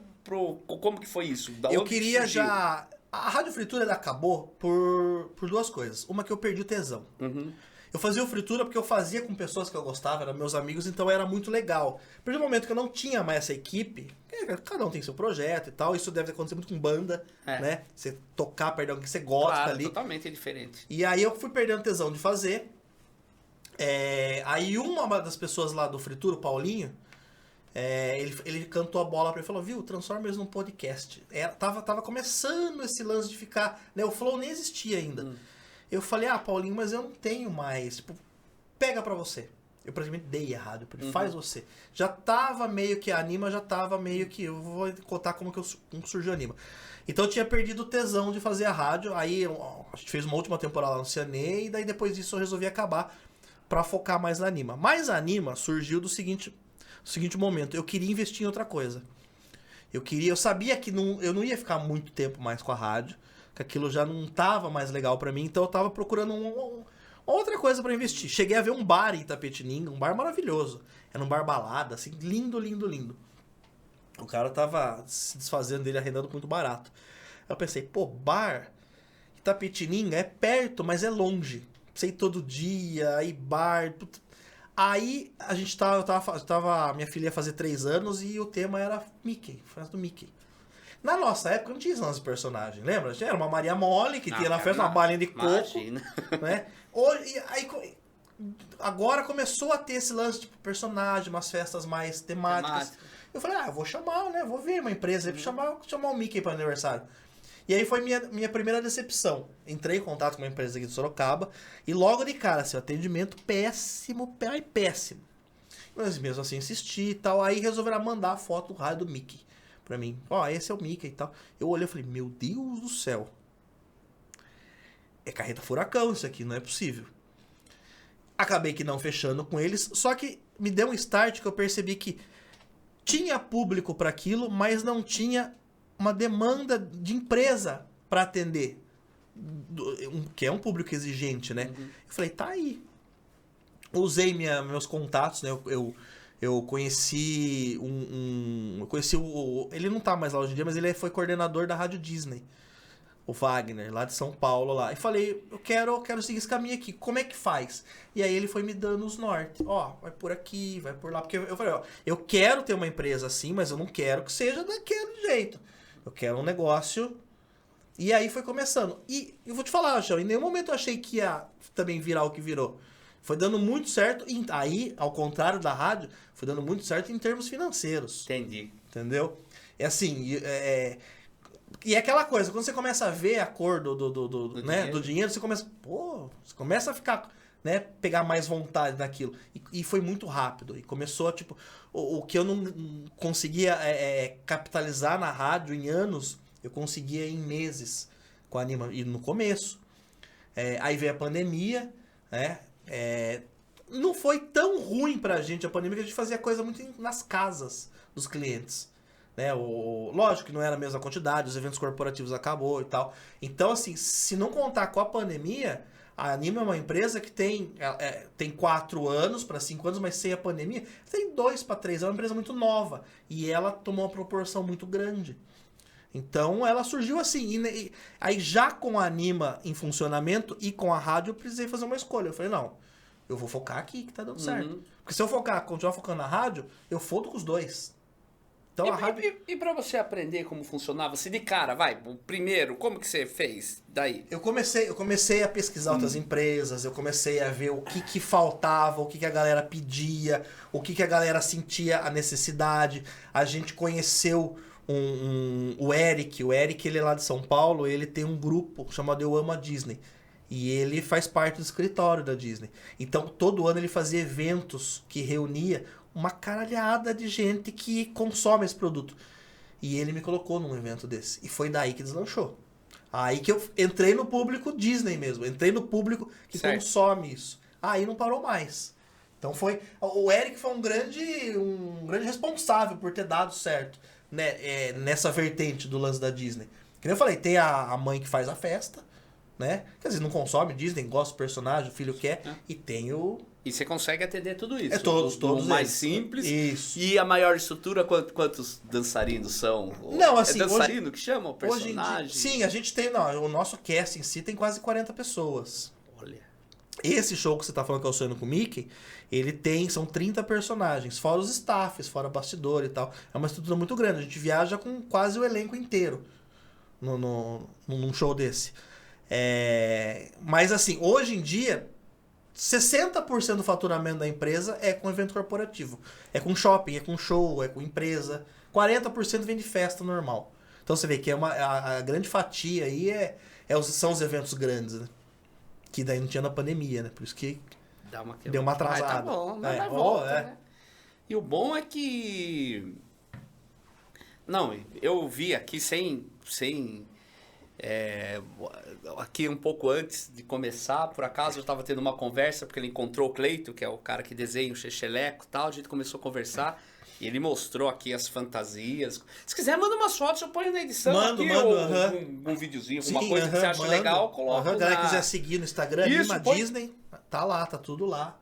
como que foi isso? Da Eu onde queria surgiu? já... A Rádio Fritura ela acabou por duas coisas. Uma que eu perdi o tesão. Eu fazia o Fritura porque eu fazia com pessoas que eu gostava, eram meus amigos, então era muito legal. A partir do momento que eu não tinha mais essa equipe, cada um tem seu projeto e tal, isso deve acontecer muito com banda, né? Você tocar perto de alguém que você gosta ali. Totalmente diferente. E aí eu fui perdendo tesão de fazer. Aí uma das pessoas lá do Fritura, o Paulinho, ele cantou a bola pra ele e falou, viu, transforma eles num podcast. Tava começando esse lance de ficar, né? O Flow nem existia ainda. Eu falei, Paulinho, mas eu não tenho mais. Tipo, pega pra você. Eu praticamente dei errado. Eu falei, faz você. Já tava meio que a Anima, já tava meio que... Eu vou contar como surgiu a Anima. Então eu tinha perdido o tesão de fazer a rádio. Aí a gente fez uma última temporada no CNE. E daí depois disso eu resolvi acabar pra focar mais na Anima. Mas a Anima surgiu do seguinte momento. Eu queria investir em outra coisa. Eu sabia que eu não ia ficar muito tempo mais com a rádio. Que aquilo já não tava mais legal pra mim. Então eu tava procurando outra coisa pra investir. Cheguei a ver um bar em Itapetininga, um bar maravilhoso. Era um bar balada, assim, lindo, lindo, lindo. O cara tava se desfazendo dele, arrendando muito barato. Eu pensei, pô, bar Itapetininga é perto, mas é longe. Sei todo dia, aí bar... Aí a gente minha filha ia fazer 3 anos e o tema era Mickey, festa do Mickey. Na nossa época não tinha esse lance de personagem, lembra? Era uma Maria Mole que tinha na festa uma balinha de coco. Imagina. Né? Agora começou a ter esse lance de personagem, umas festas mais temáticas. Eu falei, eu vou chamar, né? Vou ver uma empresa aí pra chamar o Mickey para aniversário. E aí foi minha primeira decepção. Entrei em contato com uma empresa aqui de Sorocaba e logo de cara, assim, atendimento péssimo. Mas mesmo assim insisti e tal. Aí resolveram mandar a foto do raio do Mickey pra mim. Esse é o Mickey e tal. Eu olhei e falei, meu Deus do céu. É carreta furacão isso aqui, não é possível. Acabei que não fechando com eles, só que me deu um start que eu percebi que tinha público para aquilo, mas não tinha uma demanda de empresa para atender, que é um público exigente, né? Eu falei, tá aí. Usei meus contatos, né? Eu conheci eu conheci ele não tá mais lá hoje em dia, mas ele foi coordenador da Rádio Disney. O Wagner, lá de São Paulo, lá. E falei, eu quero seguir esse caminho aqui. Como é que faz? E aí ele foi me dando os nortes. Vai por aqui, vai por lá. Porque eu falei, eu quero ter uma empresa assim, mas eu não quero que seja daquele jeito. Eu quero um negócio. E aí foi começando. E eu vou te falar, João, em nenhum momento eu achei que ia também virar o que virou. Foi dando muito certo. E aí, ao contrário da rádio, foi dando muito certo em termos financeiros. Entendi. Entendeu? É assim, e é aquela coisa, quando você começa a ver a cor do dinheiro, você começa a ficar, né, pegar mais vontade daquilo. E foi muito rápido. E começou, tipo, o que eu não conseguia capitalizar na rádio em anos, eu conseguia em meses com a Anima. E no começo. Aí veio a pandemia, né? Não foi tão ruim pra gente a pandemia, que a gente fazia coisa muito nas casas dos clientes. Né? Lógico que não era a mesma quantidade, os eventos corporativos acabou e tal. Então, assim, se não contar com a pandemia, a Anima é uma empresa que tem 4 anos para 5 anos, mas sem a pandemia, tem 2 para 3 anos, é uma empresa muito nova. E ela tomou uma proporção muito grande. Então, ela surgiu assim. E aí, já com a Anima em funcionamento e com a rádio, eu precisei fazer uma escolha. Eu falei, não, eu vou focar aqui, que tá dando certo. Porque se eu continuar focando na rádio, eu fodo com os dois. Então, E pra você aprender como funcionava, se de cara, o primeiro, como que você fez daí? Eu comecei a pesquisar outras empresas, eu comecei a ver o que faltava, o que a galera pedia, o que a galera sentia a necessidade. A gente conheceu o Eric. O Eric, ele é lá de São Paulo, ele tem um grupo chamado Eu Amo a Disney. E ele faz parte do escritório da Disney. Então, todo ano ele fazia eventos que reunia uma caralhada de gente que consome esse produto. E ele me colocou num evento desse. E foi daí que deslanchou. Aí que eu entrei no público Disney mesmo. Entrei no público que consome isso. Aí não parou mais. Então foi... O Eric foi um grande responsável por ter dado certo, né, nessa vertente do lance da Disney. Que nem eu falei, tem a mãe que faz a festa, né? Que às vezes não consome Disney, gosta do personagem, o filho quer. E tem o... E você consegue atender tudo isso. Todos o mais eles. simples. Isso. E a maior estrutura, quantos dançarinos são? Não, assim, é dançarino que chama o personagem? Sim, a gente tem... Não, o nosso cast em si tem quase 40 pessoas. Olha. Esse show que você tá falando que é o Sonhando com o Mickey, são 30 personagens, fora os staffs, fora bastidor e tal. É uma estrutura muito grande. A gente viaja com quase o elenco inteiro num show desse. Mas assim, hoje em dia... 60% do faturamento da empresa é com evento corporativo. É com shopping, é com show, é com empresa. 40% vem de festa normal. Então você vê que a grande fatia aí são os eventos grandes, né? Que daí não tinha na pandemia, né? Por isso que Deu uma atrasada. Tá bom, mas vai volta, né? E o bom é que... Não, eu vi aqui aqui um pouco antes de começar, por acaso eu estava tendo uma conversa, porque ele encontrou o Cleito, que é o cara que desenha o Xexeleco e tal, a gente começou a conversar, e ele mostrou aqui as fantasias. Se quiser, manda umas fotos, eu ponho na edição aqui, ou um videozinho, alguma coisa que você acha legal, coloca. Se a galera quiser seguir no Instagram, Isso, Disney, tá lá, tá tudo lá.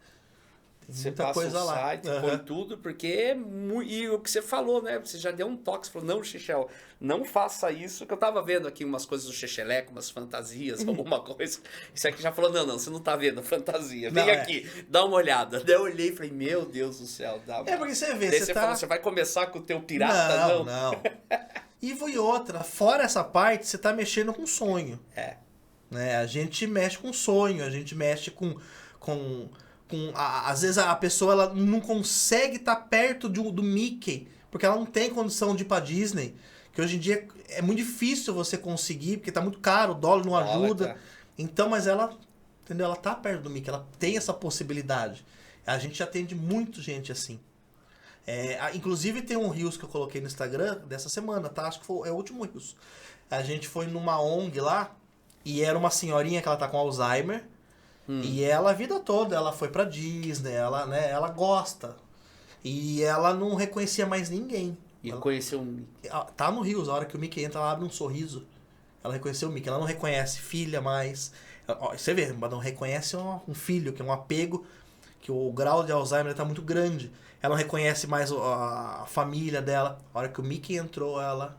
Você passa coisa o site, põe tudo, porque... E o que você falou, né? Você já deu um toque, você falou, não, Xexel, não faça isso, que eu tava vendo aqui umas coisas do Xexeleco, umas fantasias, alguma coisa. Isso aqui já falou, não, você não tá vendo a fantasia. Vem aqui, dá uma olhada. Daí eu olhei e falei, meu Deus do céu. Porque você vê, você falou, você vai começar com o teu pirata? Não. E outra, fora essa parte, você tá mexendo com sonho. Né? A gente mexe com sonho, a gente mexe com às vezes a pessoa ela não consegue estar perto do Mickey, porque ela não tem condição de ir pra Disney, que hoje em dia é muito difícil você conseguir, porque tá muito caro, o dólar não ajuda. Então, mas ela, entendeu? Ela tá perto do Mickey, ela tem essa possibilidade. A gente atende muito gente assim. Inclusive tem um Reels que eu coloquei no Instagram dessa semana, tá? Acho que foi o último Reels. A gente foi numa ONG lá, e era uma senhorinha que ela tá com Alzheimer, e ela, a vida toda, ela foi pra Disney, ela gosta. E ela não reconhecia mais ninguém. E conheceu o Mickey. Tá no Rios, a hora que o Mickey entra, ela abre um sorriso. Ela reconheceu o Mickey, ela não reconhece filha mais. Você vê, mas não reconhece um filho, que é um apego, que o grau de Alzheimer tá muito grande. Ela não reconhece mais a família dela. A hora que o Mickey entrou, ela...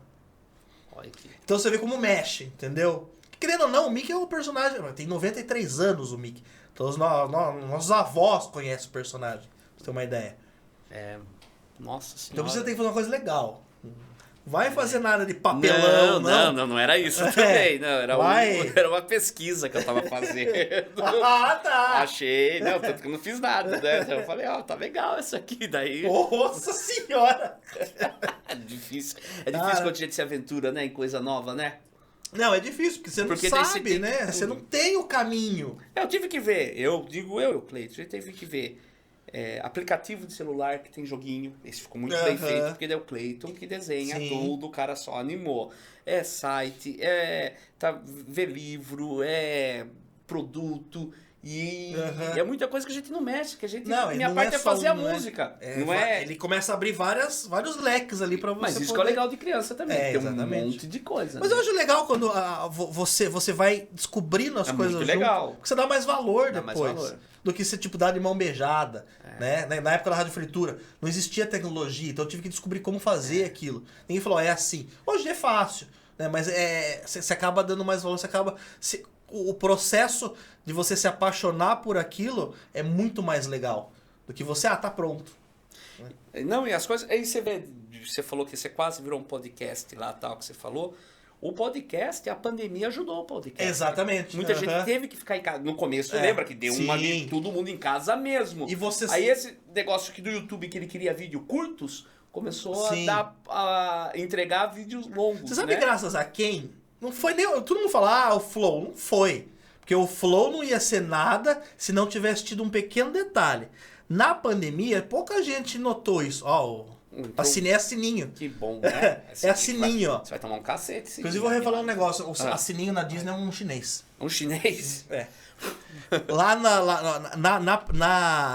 Então você vê como mexe, entendeu? Querendo ou não, o Mickey é um personagem... Tem 93 anos o Mickey. Então nossos avós conhecem o personagem, pra você ter uma ideia. Nossa senhora. Então você tem que fazer uma coisa legal. Vai fazer nada de papelão, não era isso também. Não, era uma pesquisa que eu tava fazendo. Tá. Achei, tanto que eu não fiz nada, né? Então eu falei, tá legal isso aqui. Daí... Nossa senhora! É difícil quando a gente se aventura, né, em coisa nova, né? Não, é difícil, porque você não sabe, né? Você não tem o caminho. Eu tive que ver, eu e o Cleiton, a gente teve que ver aplicativo de celular que tem joguinho. Esse ficou muito bem feito, porque é o Cleiton que desenha tudo, o cara só animou. Site, ver livro, produto... E é muita coisa que a gente não mexe, que a gente... minha parte é fazer a música. Ele começa a abrir vários leques ali pra você. Mas isso que é legal de criança também, tem exatamente. Um monte de coisa. Mas eu acho legal quando você vai descobrindo as coisas muito legal. Porque você dá mais valor depois. Do que você, dar de mão beijada. Né? Na época da Rádio Fritura, não existia tecnologia, então eu tive que descobrir como fazer aquilo. Ninguém falou, é assim. Hoje é fácil, né? Mas você acaba dando mais valor, o processo de você se apaixonar por aquilo é muito mais legal do que você, tá pronto. Não, e as coisas... Aí você falou que você quase virou um podcast lá, tal, que você falou. O podcast, a pandemia ajudou o podcast. Exatamente. Muita gente teve que ficar em casa. No começo, lembra que deu todo mundo em casa mesmo. E você... Aí esse negócio aqui do YouTube, que ele queria vídeo curtos, começou a entregar vídeos longos. Você sabe graças a quem? Não foi nem... Todo mundo fala, o Flow. Não foi. Porque o Flow não ia ser nada se não tivesse tido um pequeno detalhe. Na pandemia, pouca gente notou isso. Assinei a Sininho. Que bom, né? A Sininho, ó. Você vai tomar um cacete. Inclusive, vou revelar um negócio. A Sininho na Disney é um chinês. Um chinês? Lá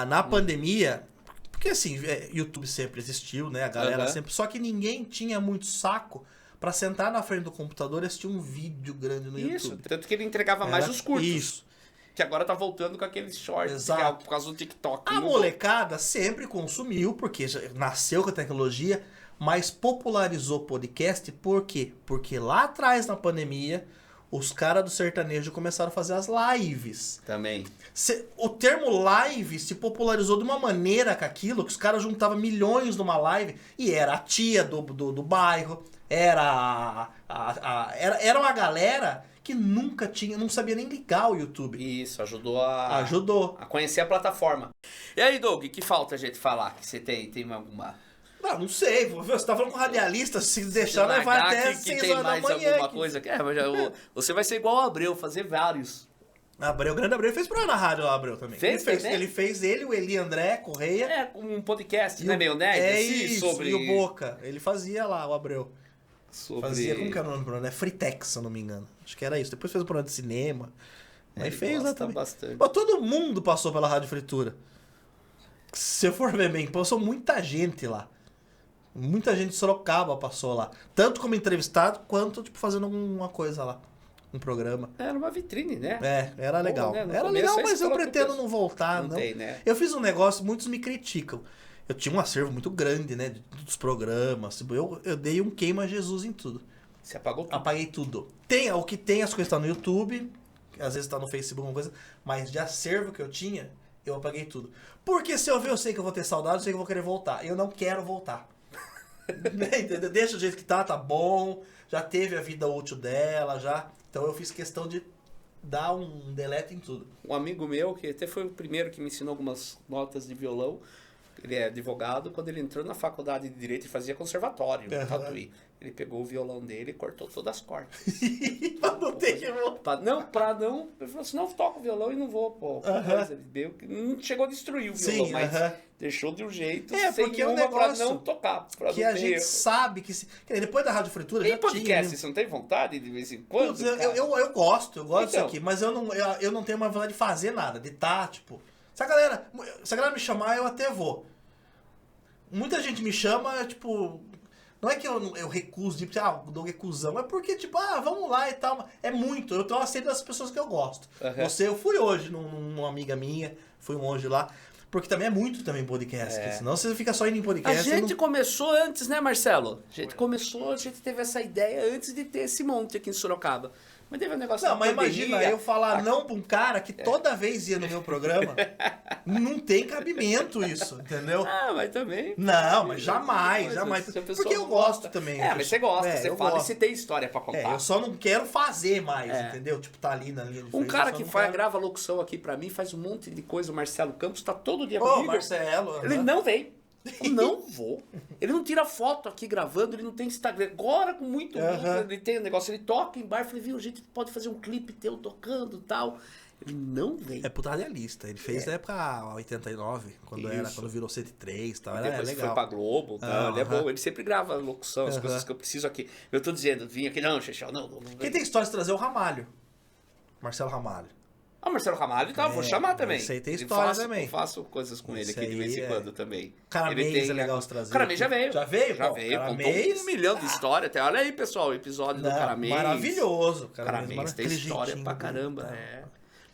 na pandemia... Porque assim, YouTube sempre existiu, né? A galera sempre... Só que ninguém tinha muito saco pra sentar na frente do computador e assistir um vídeo grande no YouTube. Isso, tanto que ele entregava mais os curtos. Isso. Que agora tá voltando com aqueles shorts, por causa do TikTok. A molecada sempre consumiu, porque já nasceu com a tecnologia, mas popularizou o podcast, por quê? Porque lá atrás, na pandemia, os caras do sertanejo começaram a fazer as lives. Também. O termo live se popularizou de uma maneira com aquilo, que os caras juntavam milhões numa live, e era a tia do bairro, era uma galera que nunca não sabia nem ligar o YouTube. Isso, ajudou a conhecer a plataforma. E aí, Doug, que falta a gente falar? Que você tem alguma... Não sei, você tá falando com radialista, se deixar vai até 6 horas da manhã. Alguma coisa. Mas você vai ser igual o Abreu, fazer vários. Abreu, grande Abreu, fez programa na rádio lá, Abreu também. Fez também? Ele fez o Eli André Correia. É, um podcast, né, meio nerd, assim, isso, sobre... e o Boca. Ele fazia lá, o Abreu. Sobre... Fazia, como que era o nome do programa? É Fritex, se eu não me engano. Acho que era isso. Depois fez um programa de cinema. Mas fez lá também. Bastante. Pô, todo mundo passou pela Rádio Fritura. Se eu for ver bem, passou muita gente lá. Muita gente de Sorocaba passou lá. Tanto como entrevistado, quanto, tipo, fazendo alguma coisa lá. Um programa. Era uma vitrine, né? Era legal. Né? No Era começo, legal, aí mas você eu coloca o pretendo preço. não voltar, Não não. tem, né? Eu fiz um negócio, muitos me criticam. Eu tinha um acervo muito grande, né? Dos programas. Eu dei um queima Jesus em tudo. Você apagou tudo. Apaguei tudo. O que tem, as coisas estão no YouTube, às vezes tá no Facebook, alguma coisa, mas de acervo que eu tinha, eu apaguei tudo. Porque se eu ver, eu sei que eu vou ter saudade, eu sei que eu vou querer voltar. Eu não quero voltar. Entendeu? Deixa do jeito que tá bom. Já teve a vida útil dela, já. Então eu fiz questão de dar um delete em tudo. Um amigo meu, que até foi o primeiro que me ensinou algumas notas de violão, ele é advogado, quando ele entrou na faculdade de Direito, ele fazia conservatório, Uhum. Tatuí. Ele pegou o violão dele e cortou todas as cordas. Pra não ter que voltar. Pra não... Ele falou assim, não, toco o violão e não vou, pô. Coisa, ele deu, não chegou a destruir o violão, Sim, mas aham. deixou de um jeito, É, porque é um uma negócio pra não tocar. Pra que não a ter gente erro. sabe que... Quer dizer, depois da Rádio Fritura E já tinha... podcast, né? você não tem vontade de vez em quando? Putz, cara? eu gosto disso Então. aqui, mas eu não tenho mais vontade de fazer nada, de estar, tipo... Se a galera me chamar, eu até vou. Muita gente me chama, tipo... Não é que eu recuso, tipo, o Doug é cuzão, é porque, tipo, vamos lá e tal. É muito, eu tô aceito das pessoas que eu gosto. Uhum. Eu fui hoje numa amiga minha, fui hoje lá, porque também é muito também podcast, que senão você fica só indo em A podcast. gente começou antes, né, Marcelo? A gente teve essa ideia antes de ter esse monte aqui em Sorocaba. Mas teve um negócio Não, da mas pandemia. imagina eu falar não pra um cara que toda vez ia no meu programa. Não tem cabimento isso, entendeu? Mas também... Não, mas jamais. Se a pessoa Porque eu não gosto gosta. também. Mas você gosta, você eu fala gosto. e você tem história pra contar. Eu só não quero fazer mais, entendeu? Tipo, tá ali na linha de frente. Um cara eu só que não quero. grava locução aqui pra mim, faz um monte de coisa, o Marcelo Campos, tá todo dia Ô, comigo. Marcelo. Ele aham. não vem. Não vou. Ele não tira foto aqui gravando, ele não tem Instagram. Agora, com muito Aham. ele tem um negócio, ele toca em bar. Eu falei, viu, a gente pode fazer um clipe teu tocando e tal. Ele não vem. É puta radialista. Ele fez na época 89, quando virou 103 e tal. Era Depois legal. foi pra Globo, tal. Ele é Aham. bom, ele sempre grava locução, as coisas que eu preciso aqui. Eu tô dizendo, vim aqui, não, Xexel, não. Quem tem história de trazer é o Ramalho. Marcelo Ramalho. Marcelo Ramalho, tá, vou chamar também. esse aí tem Eu história faço- também. Eu faço coisas com ele Esse aqui de vez aí em é- quando também. Caramês Ele tem, é legal de trazer. Caramês já veio. Já veio? Já Pô, veio. Caramês? Contou 1 milhão de histórias. Até, olha aí, pessoal, o episódio do Não, Caramês. maravilhoso. Caramês tem aquele história jeitinho pra dele, caramba. tá. É.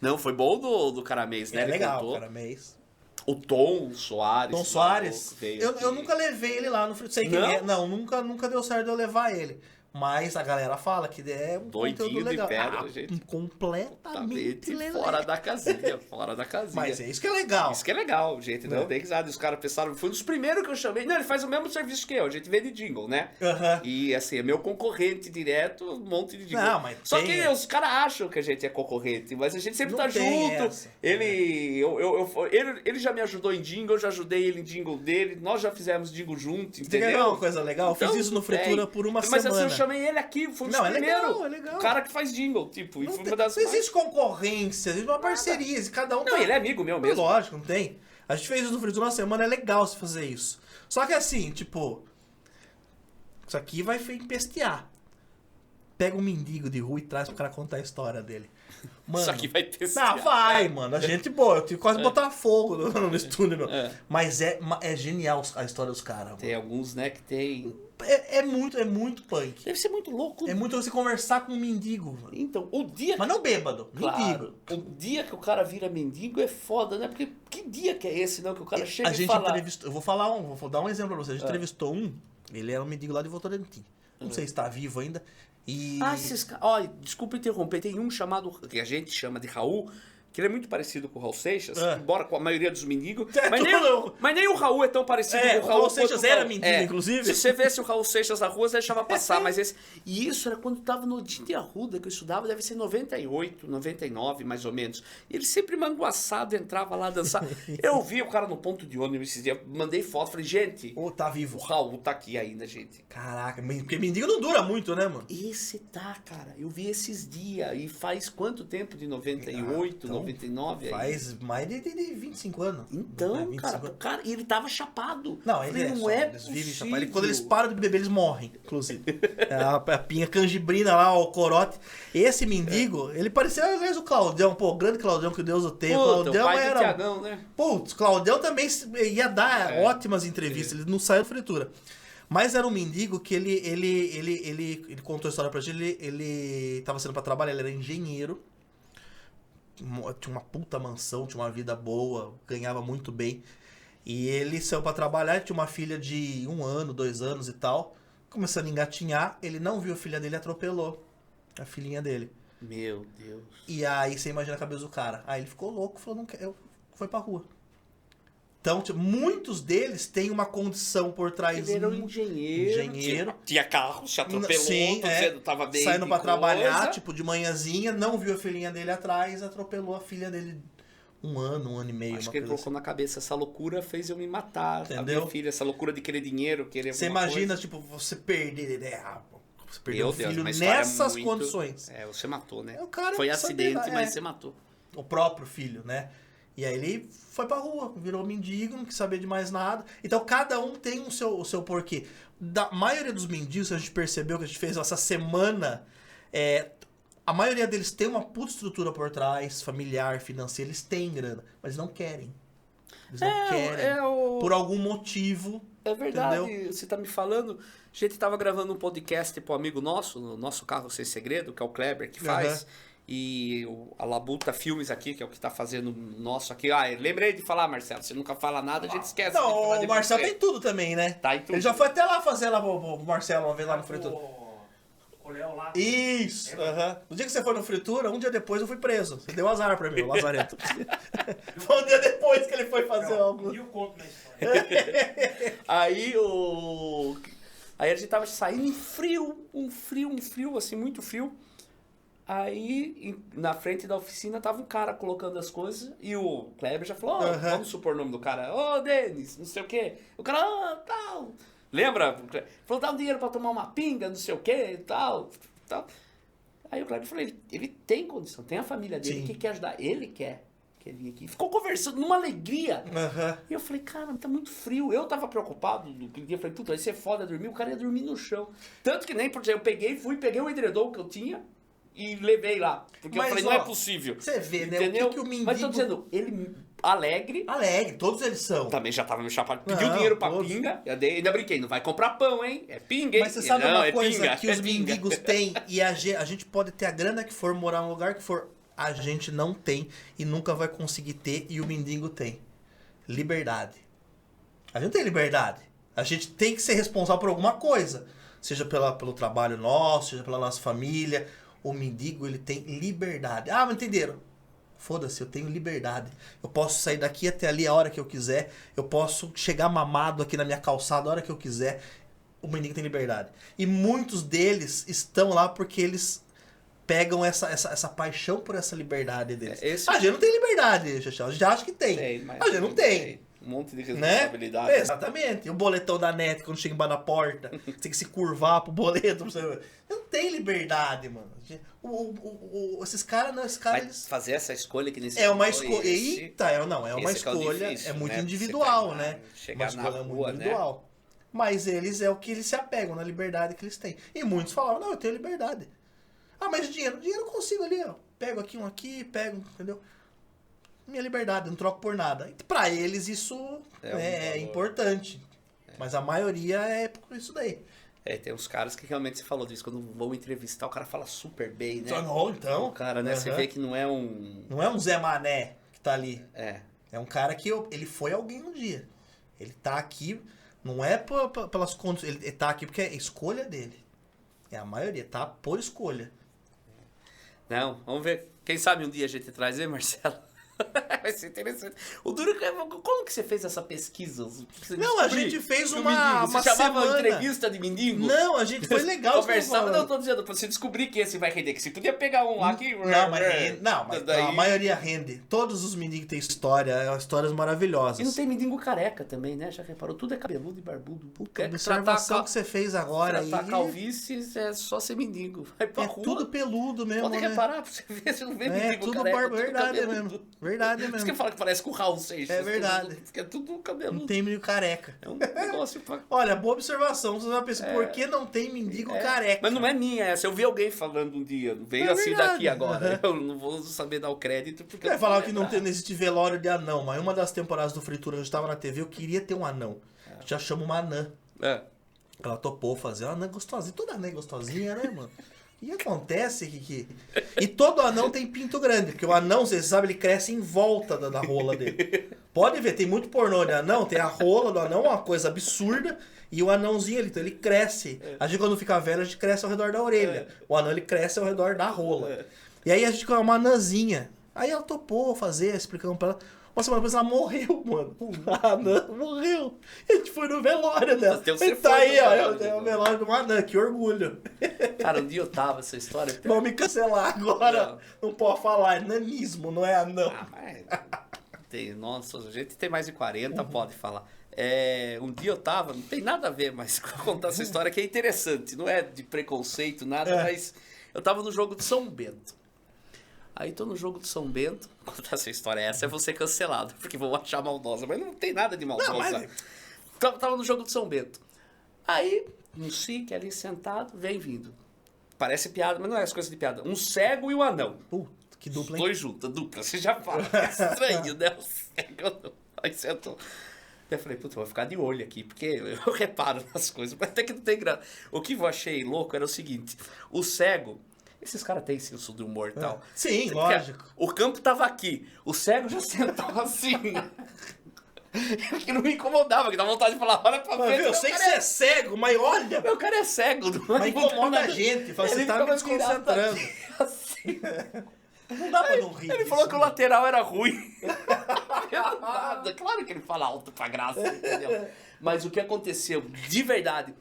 Não, foi bom do Caramês, né? É Ele legal, contou. Caramês. O Tom Soares. Tom Soares. veio Eu aqui. nunca levei ele lá no Frito. Sei quem Não? é. Não, nunca deu certo eu levar ele. Mas a galera fala que é um Doidinho conteúdo de legal. pedra, gente. Completamente Totalmente fora da casinha, fora da casinha. Mas é isso que é legal. Isso que é legal, gente. Não, dei risada. Os caras pensaram, foi um dos primeiros que eu chamei. Não, ele faz o mesmo serviço que eu. A gente vende jingle, né? Aham. E assim, é meu concorrente direto, um monte de jingle. Não, mas Só tem- que os caras acham que a gente é concorrente, mas a gente sempre Não tá tem junto. essa. Ele já me ajudou em jingle, eu já ajudei ele em jingle dele. Nós já fizemos jingle junto, Você quer ver entendeu? uma coisa legal? Eu fiz Então, isso no Fritura por uma mas semana. assim, eu chamei ele aqui, foi um dos Não, é primeiros. legal, é legal. O cara que faz jingle, tipo, e Não, foi tem- uma das não mais... existe concorrência, existe uma parceria. Cada um Não, ele é amigo meu É mesmo. lógico, não tem. A gente fez isso no Fritura uma semana, é legal você fazer isso. Só que assim, tipo... Isso aqui vai empestear. Pega um mendigo de rua e traz pro cara contar a história dele. Mano, Isso aqui vai ter... não, vai, mano. A gente, pô, eu tive quase botar fogo no estúdio, meu. É. Mas é genial a história dos caras, mano. Tem alguns, né, que tem... É muito punk. Deve ser muito louco. É muito você conversar com um mendigo, mano. Então, o dia... Mas não bêbado, mendigo. Claro, o dia que o cara vira mendigo é foda, né? Porque que dia que é esse, não? Que o cara chega A e gente fala... entrevistou, vou dar um exemplo pra você. A gente entrevistou ele era um mendigo lá de Votorantim. Não sei se tá vivo ainda. E Ah, esses caras... Olha, desculpa interromper, tem um chamado, que a gente chama de Raul, que ele é muito parecido com o Raul Seixas, É. embora com a maioria dos mendigos. É, Mas nem o Raul é tão parecido É, com o Raul quanto Seixas era mendigo, inclusive. Se você vesse o Raul Seixas na rua, você deixava passar, mas esse... E isso era quando tava no Odin de Arruda, que eu estudava, deve ser 98, 99, mais ou menos. E ele sempre manguaçado, entrava lá dançar. Eu vi o cara no ponto de ônibus esses dias, mandei foto, falei, gente, Ô, tá o vivo. Raul tá aqui ainda, gente. Caraca, porque mendigo não dura muito, né, mano? Esse tá, cara. Eu vi esses dias. E faz quanto tempo? De 98, então, 99? Aí? Faz mais de 25 anos. Então, 25 cara, anos. o cara, e ele tava chapado. Não, Falei, ele é, não só, é eles vivem possível. chapados. Quando eles param de beber, eles morrem, inclusive. A pinha canjibrina lá, o corote. Esse mendigo, ele parecia às vezes o Claudião, pô, o grande Claudião que Deus o tenha. O Puta, o Claudião pai do era. Tiagão, né? Putz, Claudião também ia dar ótimas entrevistas, ele não saiu da fritura. Mas era um mendigo que ele contou a história pra gente, ele tava saindo pra trabalhar, ele era engenheiro, tinha uma puta mansão, tinha uma vida boa, ganhava muito bem. E ele saiu pra trabalhar, tinha uma filha de 1 ano, 2 anos e tal, começando a engatinhar, ele não viu a filha dele e atropelou a filhinha dele. Meu Deus. E aí você imagina a cabeça do cara. Aí ele ficou louco, falou, não quero, foi pra rua. Então, tipo, muitos deles têm uma condição por trás. Ele era um engenheiro. Tinha carro, se atropelou, Sim, tô dizendo, tava bem. saindo pra de trabalhar, coisa. tipo, de manhãzinha, não viu a filhinha dele atrás, atropelou a filha dele 1 ano, 1 ano e meio. Acho uma que ele coisa colocou na cabeça, essa loucura fez eu me matar. A Entendeu? minha filha, essa loucura de querer dinheiro, querer Você alguma imagina, coisa. tipo, você perder, né? Você perder Meu um Deus, filho uma história nessas muito- condições. É, você matou, né? O cara Foi sabia, acidente, mas é. você matou. O próprio filho, né? E aí ele foi pra rua, virou mendigo, não quis saber de mais nada. Então cada um tem o seu porquê. Da maioria dos mendigos, a gente percebeu que a gente fez essa semana, a maioria deles tem uma puta estrutura por trás, familiar, financeira, eles têm grana, mas não querem. Eles não querem. Por algum motivo. É verdade, Entendeu? você tá me falando. A gente tava gravando um podcast pro amigo nosso, no nosso Carro Sem Segredo, que é o Kleber que faz. Aham. E a Labuta Filmes aqui, que é o que tá fazendo o nosso aqui. Ah, eu lembrei de falar, Marcelo. Você nunca fala nada, a gente esquece de falar Não, de o Marcelo você. tem tudo também, né? Tá em tudo. Ele já foi até lá fazer lá pro Marcelo uma vez lá no Fritura. O Léo lá. Isso, aham. No dia que você foi no Fritura, um dia depois eu fui preso. Você deu azar pra mim, o Lazarento. Foi um dia depois que ele foi fazer algo. E o conto na história. Aí Aí a gente tava saindo em frio, um frio, assim, muito frio. Aí, na frente da oficina, tava um cara colocando as coisas e o Kleber já falou, ó, vamos supor o nome do cara, ô, Denis, não sei o quê. O cara, tal. Lembra? Falou, dá um dinheiro pra tomar uma pinga, não sei o quê, tal. Aí o Kleber falou, ele tem condição, tem a família dele Sim. que quer ajudar, ele quer vir aqui. Ficou conversando numa alegria. Aham. E eu falei, cara, tá muito frio. Eu tava preocupado no dia. Eu falei, puta, vai ser foda dormir. O cara ia dormir no chão. Tanto que nem, por exemplo, eu peguei o edredom que eu tinha e levei lá. Porque Mas, eu falei, ó, não é possível. Você vê, né? Entendeu? O que o mendigo... Mas tô dizendo, ele alegre. Alegre, todos eles são. Também já tava me chapado. Pediu Não, dinheiro pra todos. pinga. Eu ainda brinquei, não vai comprar pão, hein? É pinga, hein? Mas você sabe Não, uma é coisa pinga, que é os pinga. mendigos têm e a gente pode ter a grana que for, morar no lugar que for, a gente não tem e nunca vai conseguir ter e o mendigo tem. Liberdade. A gente tem liberdade. A gente tem que ser responsável por alguma coisa. Seja pelo trabalho nosso, seja pela nossa família. O mendigo, ele tem liberdade. Ah, mas entenderam? Foda-se, eu tenho liberdade. Eu posso sair daqui até ali a hora que eu quiser. Eu posso chegar mamado aqui na minha calçada a hora que eu quiser. O mendigo tem liberdade. E muitos deles estão lá porque eles pegam essa paixão por essa liberdade deles. A gente não tem liberdade, Xaxão. A gente acha que tem. Mas A gente não tem. Um monte de Né? responsabilidade. Exatamente. E o boletão da net, quando chega embaixo da porta, tem que se curvar pro boleto. Não tem liberdade, mano. Esses caras, não, esses caras... Mas Eles... fazer essa escolha que nesse É uma foi escolha. esse- Eita, é uma esse que é o escolha. difícil, É muito né? individual, Você né? chegar Uma na escolha rua, muito individual. Mas eles é o que eles se apegam, na liberdade que eles têm. E muitos falavam, não, eu tenho liberdade. Ah, mas dinheiro eu consigo ali, ó. Pego aqui um aqui, pego, entendeu? Minha liberdade, não troco por nada. E pra eles isso É um é valor. importante. Mas a maioria é por isso daí. Tem uns caras que realmente você falou disso, quando vão entrevistar, o cara fala super bem, né? Então, O cara, né? Você aham. vê que não é um... Não é um Zé Mané que tá ali. É. É um cara que ele foi alguém um dia. Ele tá aqui, não é pelas condições, ele tá aqui porque é escolha dele. É a maioria, tá por escolha. Não, vamos ver. Quem sabe um dia a gente traz, hein, Marcelo? Vai ser interessante. O duro é como que você fez essa pesquisa? Você Não, a descobriu gente fez que o uma mendigo, você chamava semana. entrevista de mendigo? Não, a gente foi legal. Conversava, não, eu tô dizendo, pra você descobrir que esse vai render, que você podia pegar um lá que... Não, mas rende. Não, mas Daí- a maioria rende. Todos os mendigos têm história, histórias maravilhosas. E não tem mendigo careca também, né? Já reparou? Tudo é cabeludo e barbudo. Quer Observação que você fez agora tratar aí. calvície é só ser mendigo. Vai pra É rua. tudo peludo mesmo, Pode né? reparar pra você ver, você não vê É, mendigo tudo careca. barba, tudo verdade cabeludo. mesmo. Verdade Por isso que mesmo. fala que parece com o Raul Seixas. É verdade. Porque é tudo cabeludo. Não tem mendigo careca. É um negócio pra... Olha, boa observação. Você vai pensar, por que não tem mendigo careca? Mas não é minha essa. Eu vi alguém falando um dia. Veio É assim verdade. daqui agora. Eu não vou saber dar o crédito porque... Vai eu falar vou que não, lembrar. não existe velório de anão, mas uma das temporadas do Fritura que eu estava na TV, eu queria ter um anão. Já chama uma anã. É. Ela topou fazer uma anã gostosinha. Toda anã é gostosinha, né, mano? E acontece que... E todo anão tem pinto grande, porque o anão, você sabe, ele cresce em volta da rola dele. Pode ver, tem muito pornô de anão, tem a rola do anão, uma coisa absurda, e o anãozinho ali, então ele cresce. A gente quando fica velho, a gente cresce ao redor da orelha. O anão, ele cresce ao redor da rola. E aí a gente com uma anãzinha. Aí ela topou fazer, explicando pra ela. Uma semana depois ela morreu, mano. A anã morreu. E a gente foi no velório dela. Então E você tá foi aí, no ó. velório É o dela. velório de uma anã, que orgulho. Cara, um dia eu tava essa história... Vão me cancelar agora. Não pode falar, é nanismo, não é anão. Ah, mas... Nossa, a gente tem mais de 40, Uhum. pode falar. Um dia eu tava, não tem nada a ver, mas contar essa história que é interessante. Não é de preconceito, nada, mas eu tava no jogo de São Bento. Aí tô no jogo de São Bento, contar essa história, essa é você cancelado, porque vou achar maldosa, mas não tem nada de maldosa. Não, mas- Tava no jogo de São Bento. Aí, um SIC ali sentado, vem vindo. Parece piada, mas não é as coisas de piada. Um cego e um anão. Puta, que Os dupla, hein? dois juntos, dupla, você já fala. É estranho, né? O cego. Aí sentou. Eu falei, puta, eu vou ficar de olho aqui, porque eu reparo nas coisas, mas até que não tem graça. O que eu achei louco era o seguinte: o cego. Esses caras têm senso de humor e tal. Sim, Porque lógico. O campo tava aqui, o cego já sentou assim. Que não me incomodava, que dá vontade de falar, olha pra Mas, frente. viu, eu meu sei que cara você é cego, mas olha. Meu cara é cego. Não Mas incomoda a gente. Fala, você Ele tá me ficava virado desconcentrando. assim. Não dá pra não rir. Ele disso, falou que o né? lateral era ruim. Nada. Claro que ele fala alto pra graça, entendeu? Mas o que aconteceu, de verdade...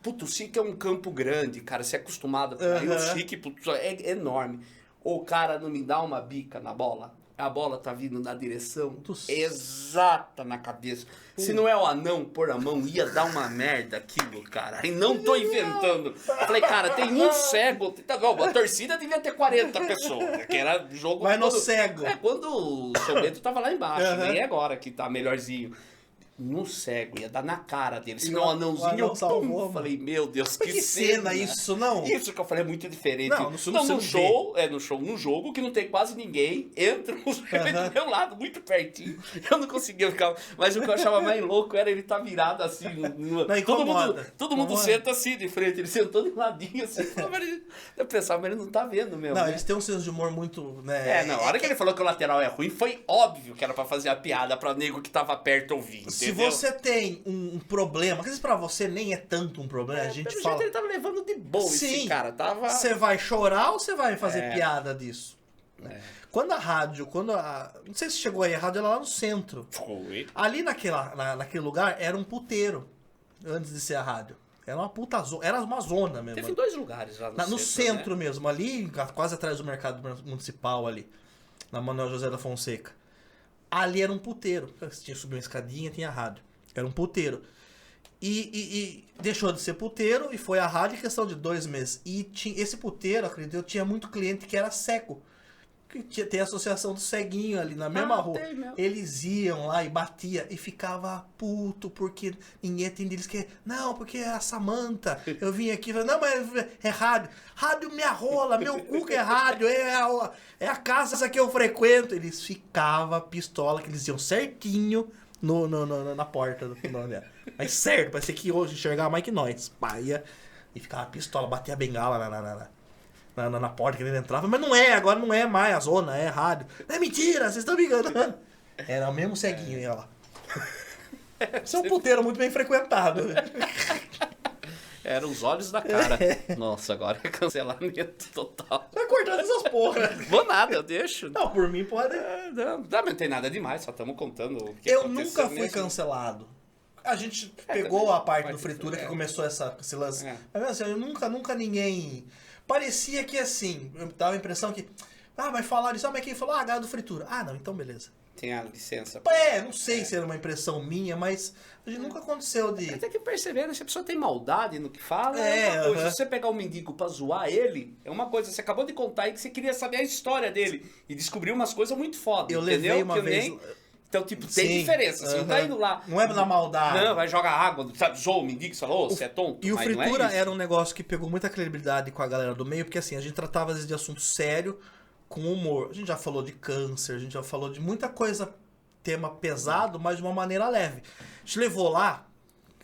Puto, o SIC é um campo grande, cara. Você é acostumado. Aí o SIC puto, é enorme. O cara não me dá uma bica na bola. A bola tá vindo na direção exata na cabeça. Se não é o anão pôr a mão, ia dar uma merda aquilo, cara. E não tô inventando. Falei, cara, tem um cego. Não, a torcida devia ter 40 pessoas. Que era jogo... Vai no quando- cego. quando o São Bento tava lá embaixo. Nem agora que tá melhorzinho. No cego, ia dar na cara dele. Se não, o anãozinho, o anão eu salvou, pum, mano. falei, meu Deus, que, Que cena isso, não? Isso que eu falei é muito diferente. Não, isso não no se show, no jogo que não tem quase ninguém, entra um do meu lado, muito pertinho. Eu não conseguia ficar. Mas o que eu achava mais louco era ele estar virado assim. Não, incomoda. Todo mundo Incomoda. senta assim de frente, ele sentou de ladinho assim. Eu pensava, mas ele não tá vendo mesmo. Não, né? eles têm um senso de humor muito, né? Não, a hora que ele falou que o lateral é ruim, foi óbvio que era pra fazer a piada pra nego que tava perto ouvir, Se entendeu? você tem um problema, que às vezes pra você nem é tanto um problema, a gente Pelo fala... jeito ele tava levando de boa Sim, esse cara, tava... Você vai chorar ou você vai fazer piada disso? Quando a rádio, não sei se chegou aí, a rádio era lá no centro. Foi. Ali naquele lugar era um puteiro, antes de ser a rádio. Era uma puta zona, era uma zona mesmo. Teve em 2 lugares lá No centro né? mesmo, ali, quase atrás do mercado municipal ali, na Manuel José da Fonseca. Ali era um puteiro. Você tinha subido uma escadinha, tinha rádio. Era um puteiro. E deixou de ser puteiro e foi a rádio em questão de 2 meses. E esse puteiro, acredito, eu tinha muito cliente que era cego. Que tem a associação do ceguinho ali na mesma rua. tem mesmo. Eles iam lá e batia e ficava puto porque ninguém atendia eles que não, porque é a Samanta. Eu vim aqui, não, mas é rádio. Rádio minha rola, meu cu que é rádio, é a casa que eu frequento. Eles ficavam pistola, que eles iam certinho na porta do mas certo, parecia que hoje enxergava mais que nós. Paia. E ficava pistola, batia a bengala na porta que ele entrava. Mas não é, agora não é mais a zona, é rádio. É mentira, vocês estão me enganando. Era o mesmo ceguinho, ia lá. Isso é um puteiro muito bem frequentado. Eram os olhos da cara. Nossa, agora é cancelamento total. Vai cortando essas porra. Vou nada, eu deixo. Não, por mim pode. Não tem nada demais, só estamos contando o que Eu aconteceu nunca fui mesmo. cancelado. A gente pegou também, a parte parte do Fritura do- que começou esse lance. É. Mas assim, eu nunca ninguém... Parecia que assim, eu dava a impressão que... mas falaram isso, mas quem falou? Ah, a galera do Fritura. Ah, não, então beleza. Tem a licença. Não sei se era uma impressão minha, mas a gente nunca aconteceu de... Tem que perceber, né? Se a pessoa tem maldade no que fala, É, é uma coisa. aham. Se você pegar um mendigo pra zoar ele, é uma coisa. Você acabou de contar aí que você queria saber a história dele e descobriu umas coisas muito foda, Eu entendeu? levei uma Que eu vez... nem- Então, tipo, tem Sim, diferença. Você não tá aham. indo lá. Não é na maldade. Não, vai jogar água, sabe? Zoa o mendigo, você falou, você é tonto. E o mas não é Fritura isso. era um negócio que pegou muita credibilidade com a galera do meio, porque assim, a gente tratava às vezes de assunto sério, com humor. A gente já falou de câncer, a gente já falou de muita coisa, tema pesado, mas de uma maneira leve. A gente levou lá,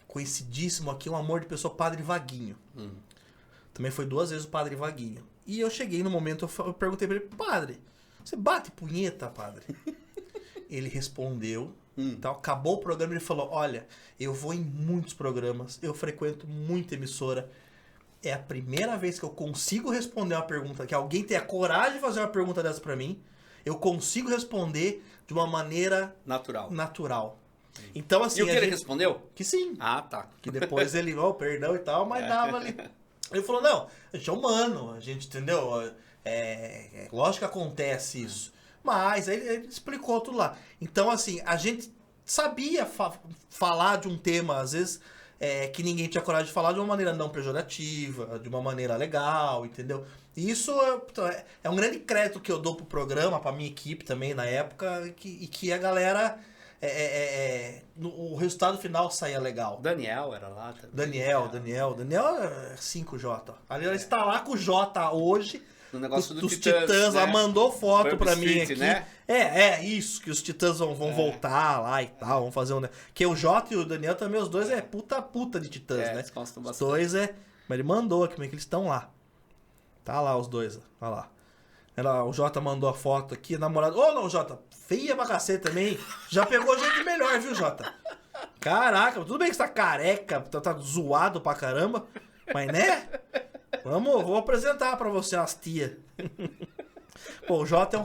conhecidíssimo aqui, um amor de pessoa, Padre Vaguinho. Também foi 2 vezes o Padre Vaguinho. E eu cheguei no momento, eu perguntei pra ele, padre, você bate punheta, padre? Ele respondeu, então acabou o programa e ele falou, olha, eu vou em muitos programas, eu frequento muita emissora, é a primeira vez que eu consigo responder uma pergunta, que alguém tenha coragem de fazer uma pergunta dessa pra mim, eu consigo responder de uma maneira Natural. natural. Então assim, E o que a ele gente- respondeu? que sim, Ah, tá. que depois ele, perdão e tal, mas dava ali. Ele falou, não, a gente é humano, a gente, entendeu? Lógico que acontece isso. Mas aí ele explicou tudo lá. Então, assim, a gente sabia falar de um tema, às vezes, que ninguém tinha coragem de falar de uma maneira não pejorativa, de uma maneira legal, entendeu? E isso é um grande crédito que eu dou pro programa, pra minha equipe também na época, e que a galera... o resultado final saía legal. O Daniel era lá também. Daniel é 5J. Ali ela está lá com o J hoje. No negócio do dos Titãs, Titãs, né? ela mandou foto Purple pra mim Street, aqui. né? Isso, que os Titãs vão voltar lá e tal, vão fazer um... Que o Jota e o Daniel também, os dois puta de Titãs, né? Eles gostam Os bastante. dois Mas ele mandou aqui, como é que eles estão lá. Tá lá os dois, olha lá. O Jota mandou a foto aqui, a namorada... Ô, não, Jota, feia pra cacete também. Já pegou gente melhor, viu, Jota? Caraca, tudo bem que você tá careca, tá zoado pra caramba, mas né? Vou apresentar pra você umas tia. Pô, o Jota é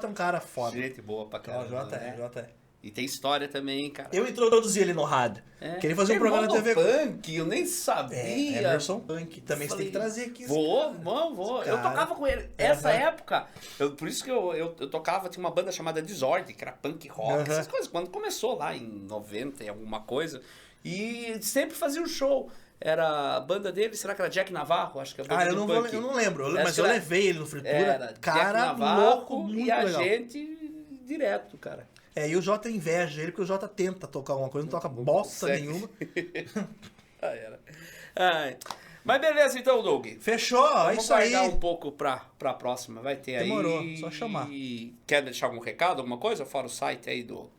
um cara foda. Gente boa pra O caramba, Jota né? o Jota é. E tem história também, cara. Eu introduzi ele no rádio. Queria fazer um programa na TV. Punk, eu nem sabia. Emerson Punk. Também você tem que Falei, trazer aqui. Vou. Eu Cara. tocava com ele. Essa Aham. época, por isso que eu tocava, tinha uma banda chamada Desordem, que era punk rock, Aham. essas coisas. Quando começou lá em 90 e alguma coisa. E sempre fazia um show. Era a banda dele, será que era Jack Navarro? Acho que é a banda Eu do não, punk. eu não lembro, Acho mas que eu era- levei ele no Fritura. Era Jack Cara Navarro louco, muito e a legal. gente direto, cara. E o Jota inveja ele, porque o Jota tenta tocar alguma coisa, não toca bosta consegue. nenhuma. Era. Ai. Mas beleza então, Doug. Fechou, é Vamos isso aí. guardar um pouco pra próxima. Vai ter Demorou, aí. só chamar. Quer deixar algum recado, alguma coisa? Fora o site aí do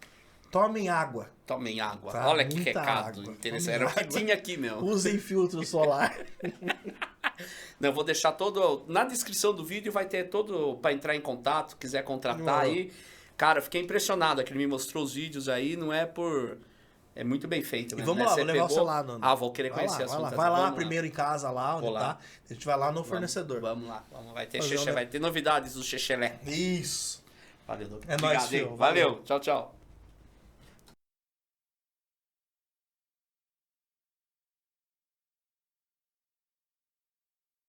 Tomem água. Tomem Água. Tá, Olha que muita recado água. interessante. Tomem Era o que água. tinha aqui mesmo. Usem filtro solar. Não, eu vou deixar todo. Na descrição do vídeo vai ter todo pra entrar em contato, quiser contratar Demorou. aí. Cara, eu fiquei impressionado que ele me mostrou os vídeos aí, não é por. É muito bem feito, E mesmo, vamos né? lá, Você vou levar o pegou- celular, Nando. Vou querer Vai conhecer lá, as vai lá. frutas. Vai lá Vamos primeiro em casa, lá onde Vou lá. tá. A gente vai lá no Vamos- fornecedor. Vamos lá. Vai ter Fazer xexé, um- vai ter novidades do Xexelé. Isso. Valeu, doutor. É nóis, Obrigado, hein? filho. Valeu. Valeu. Tchau, tchau.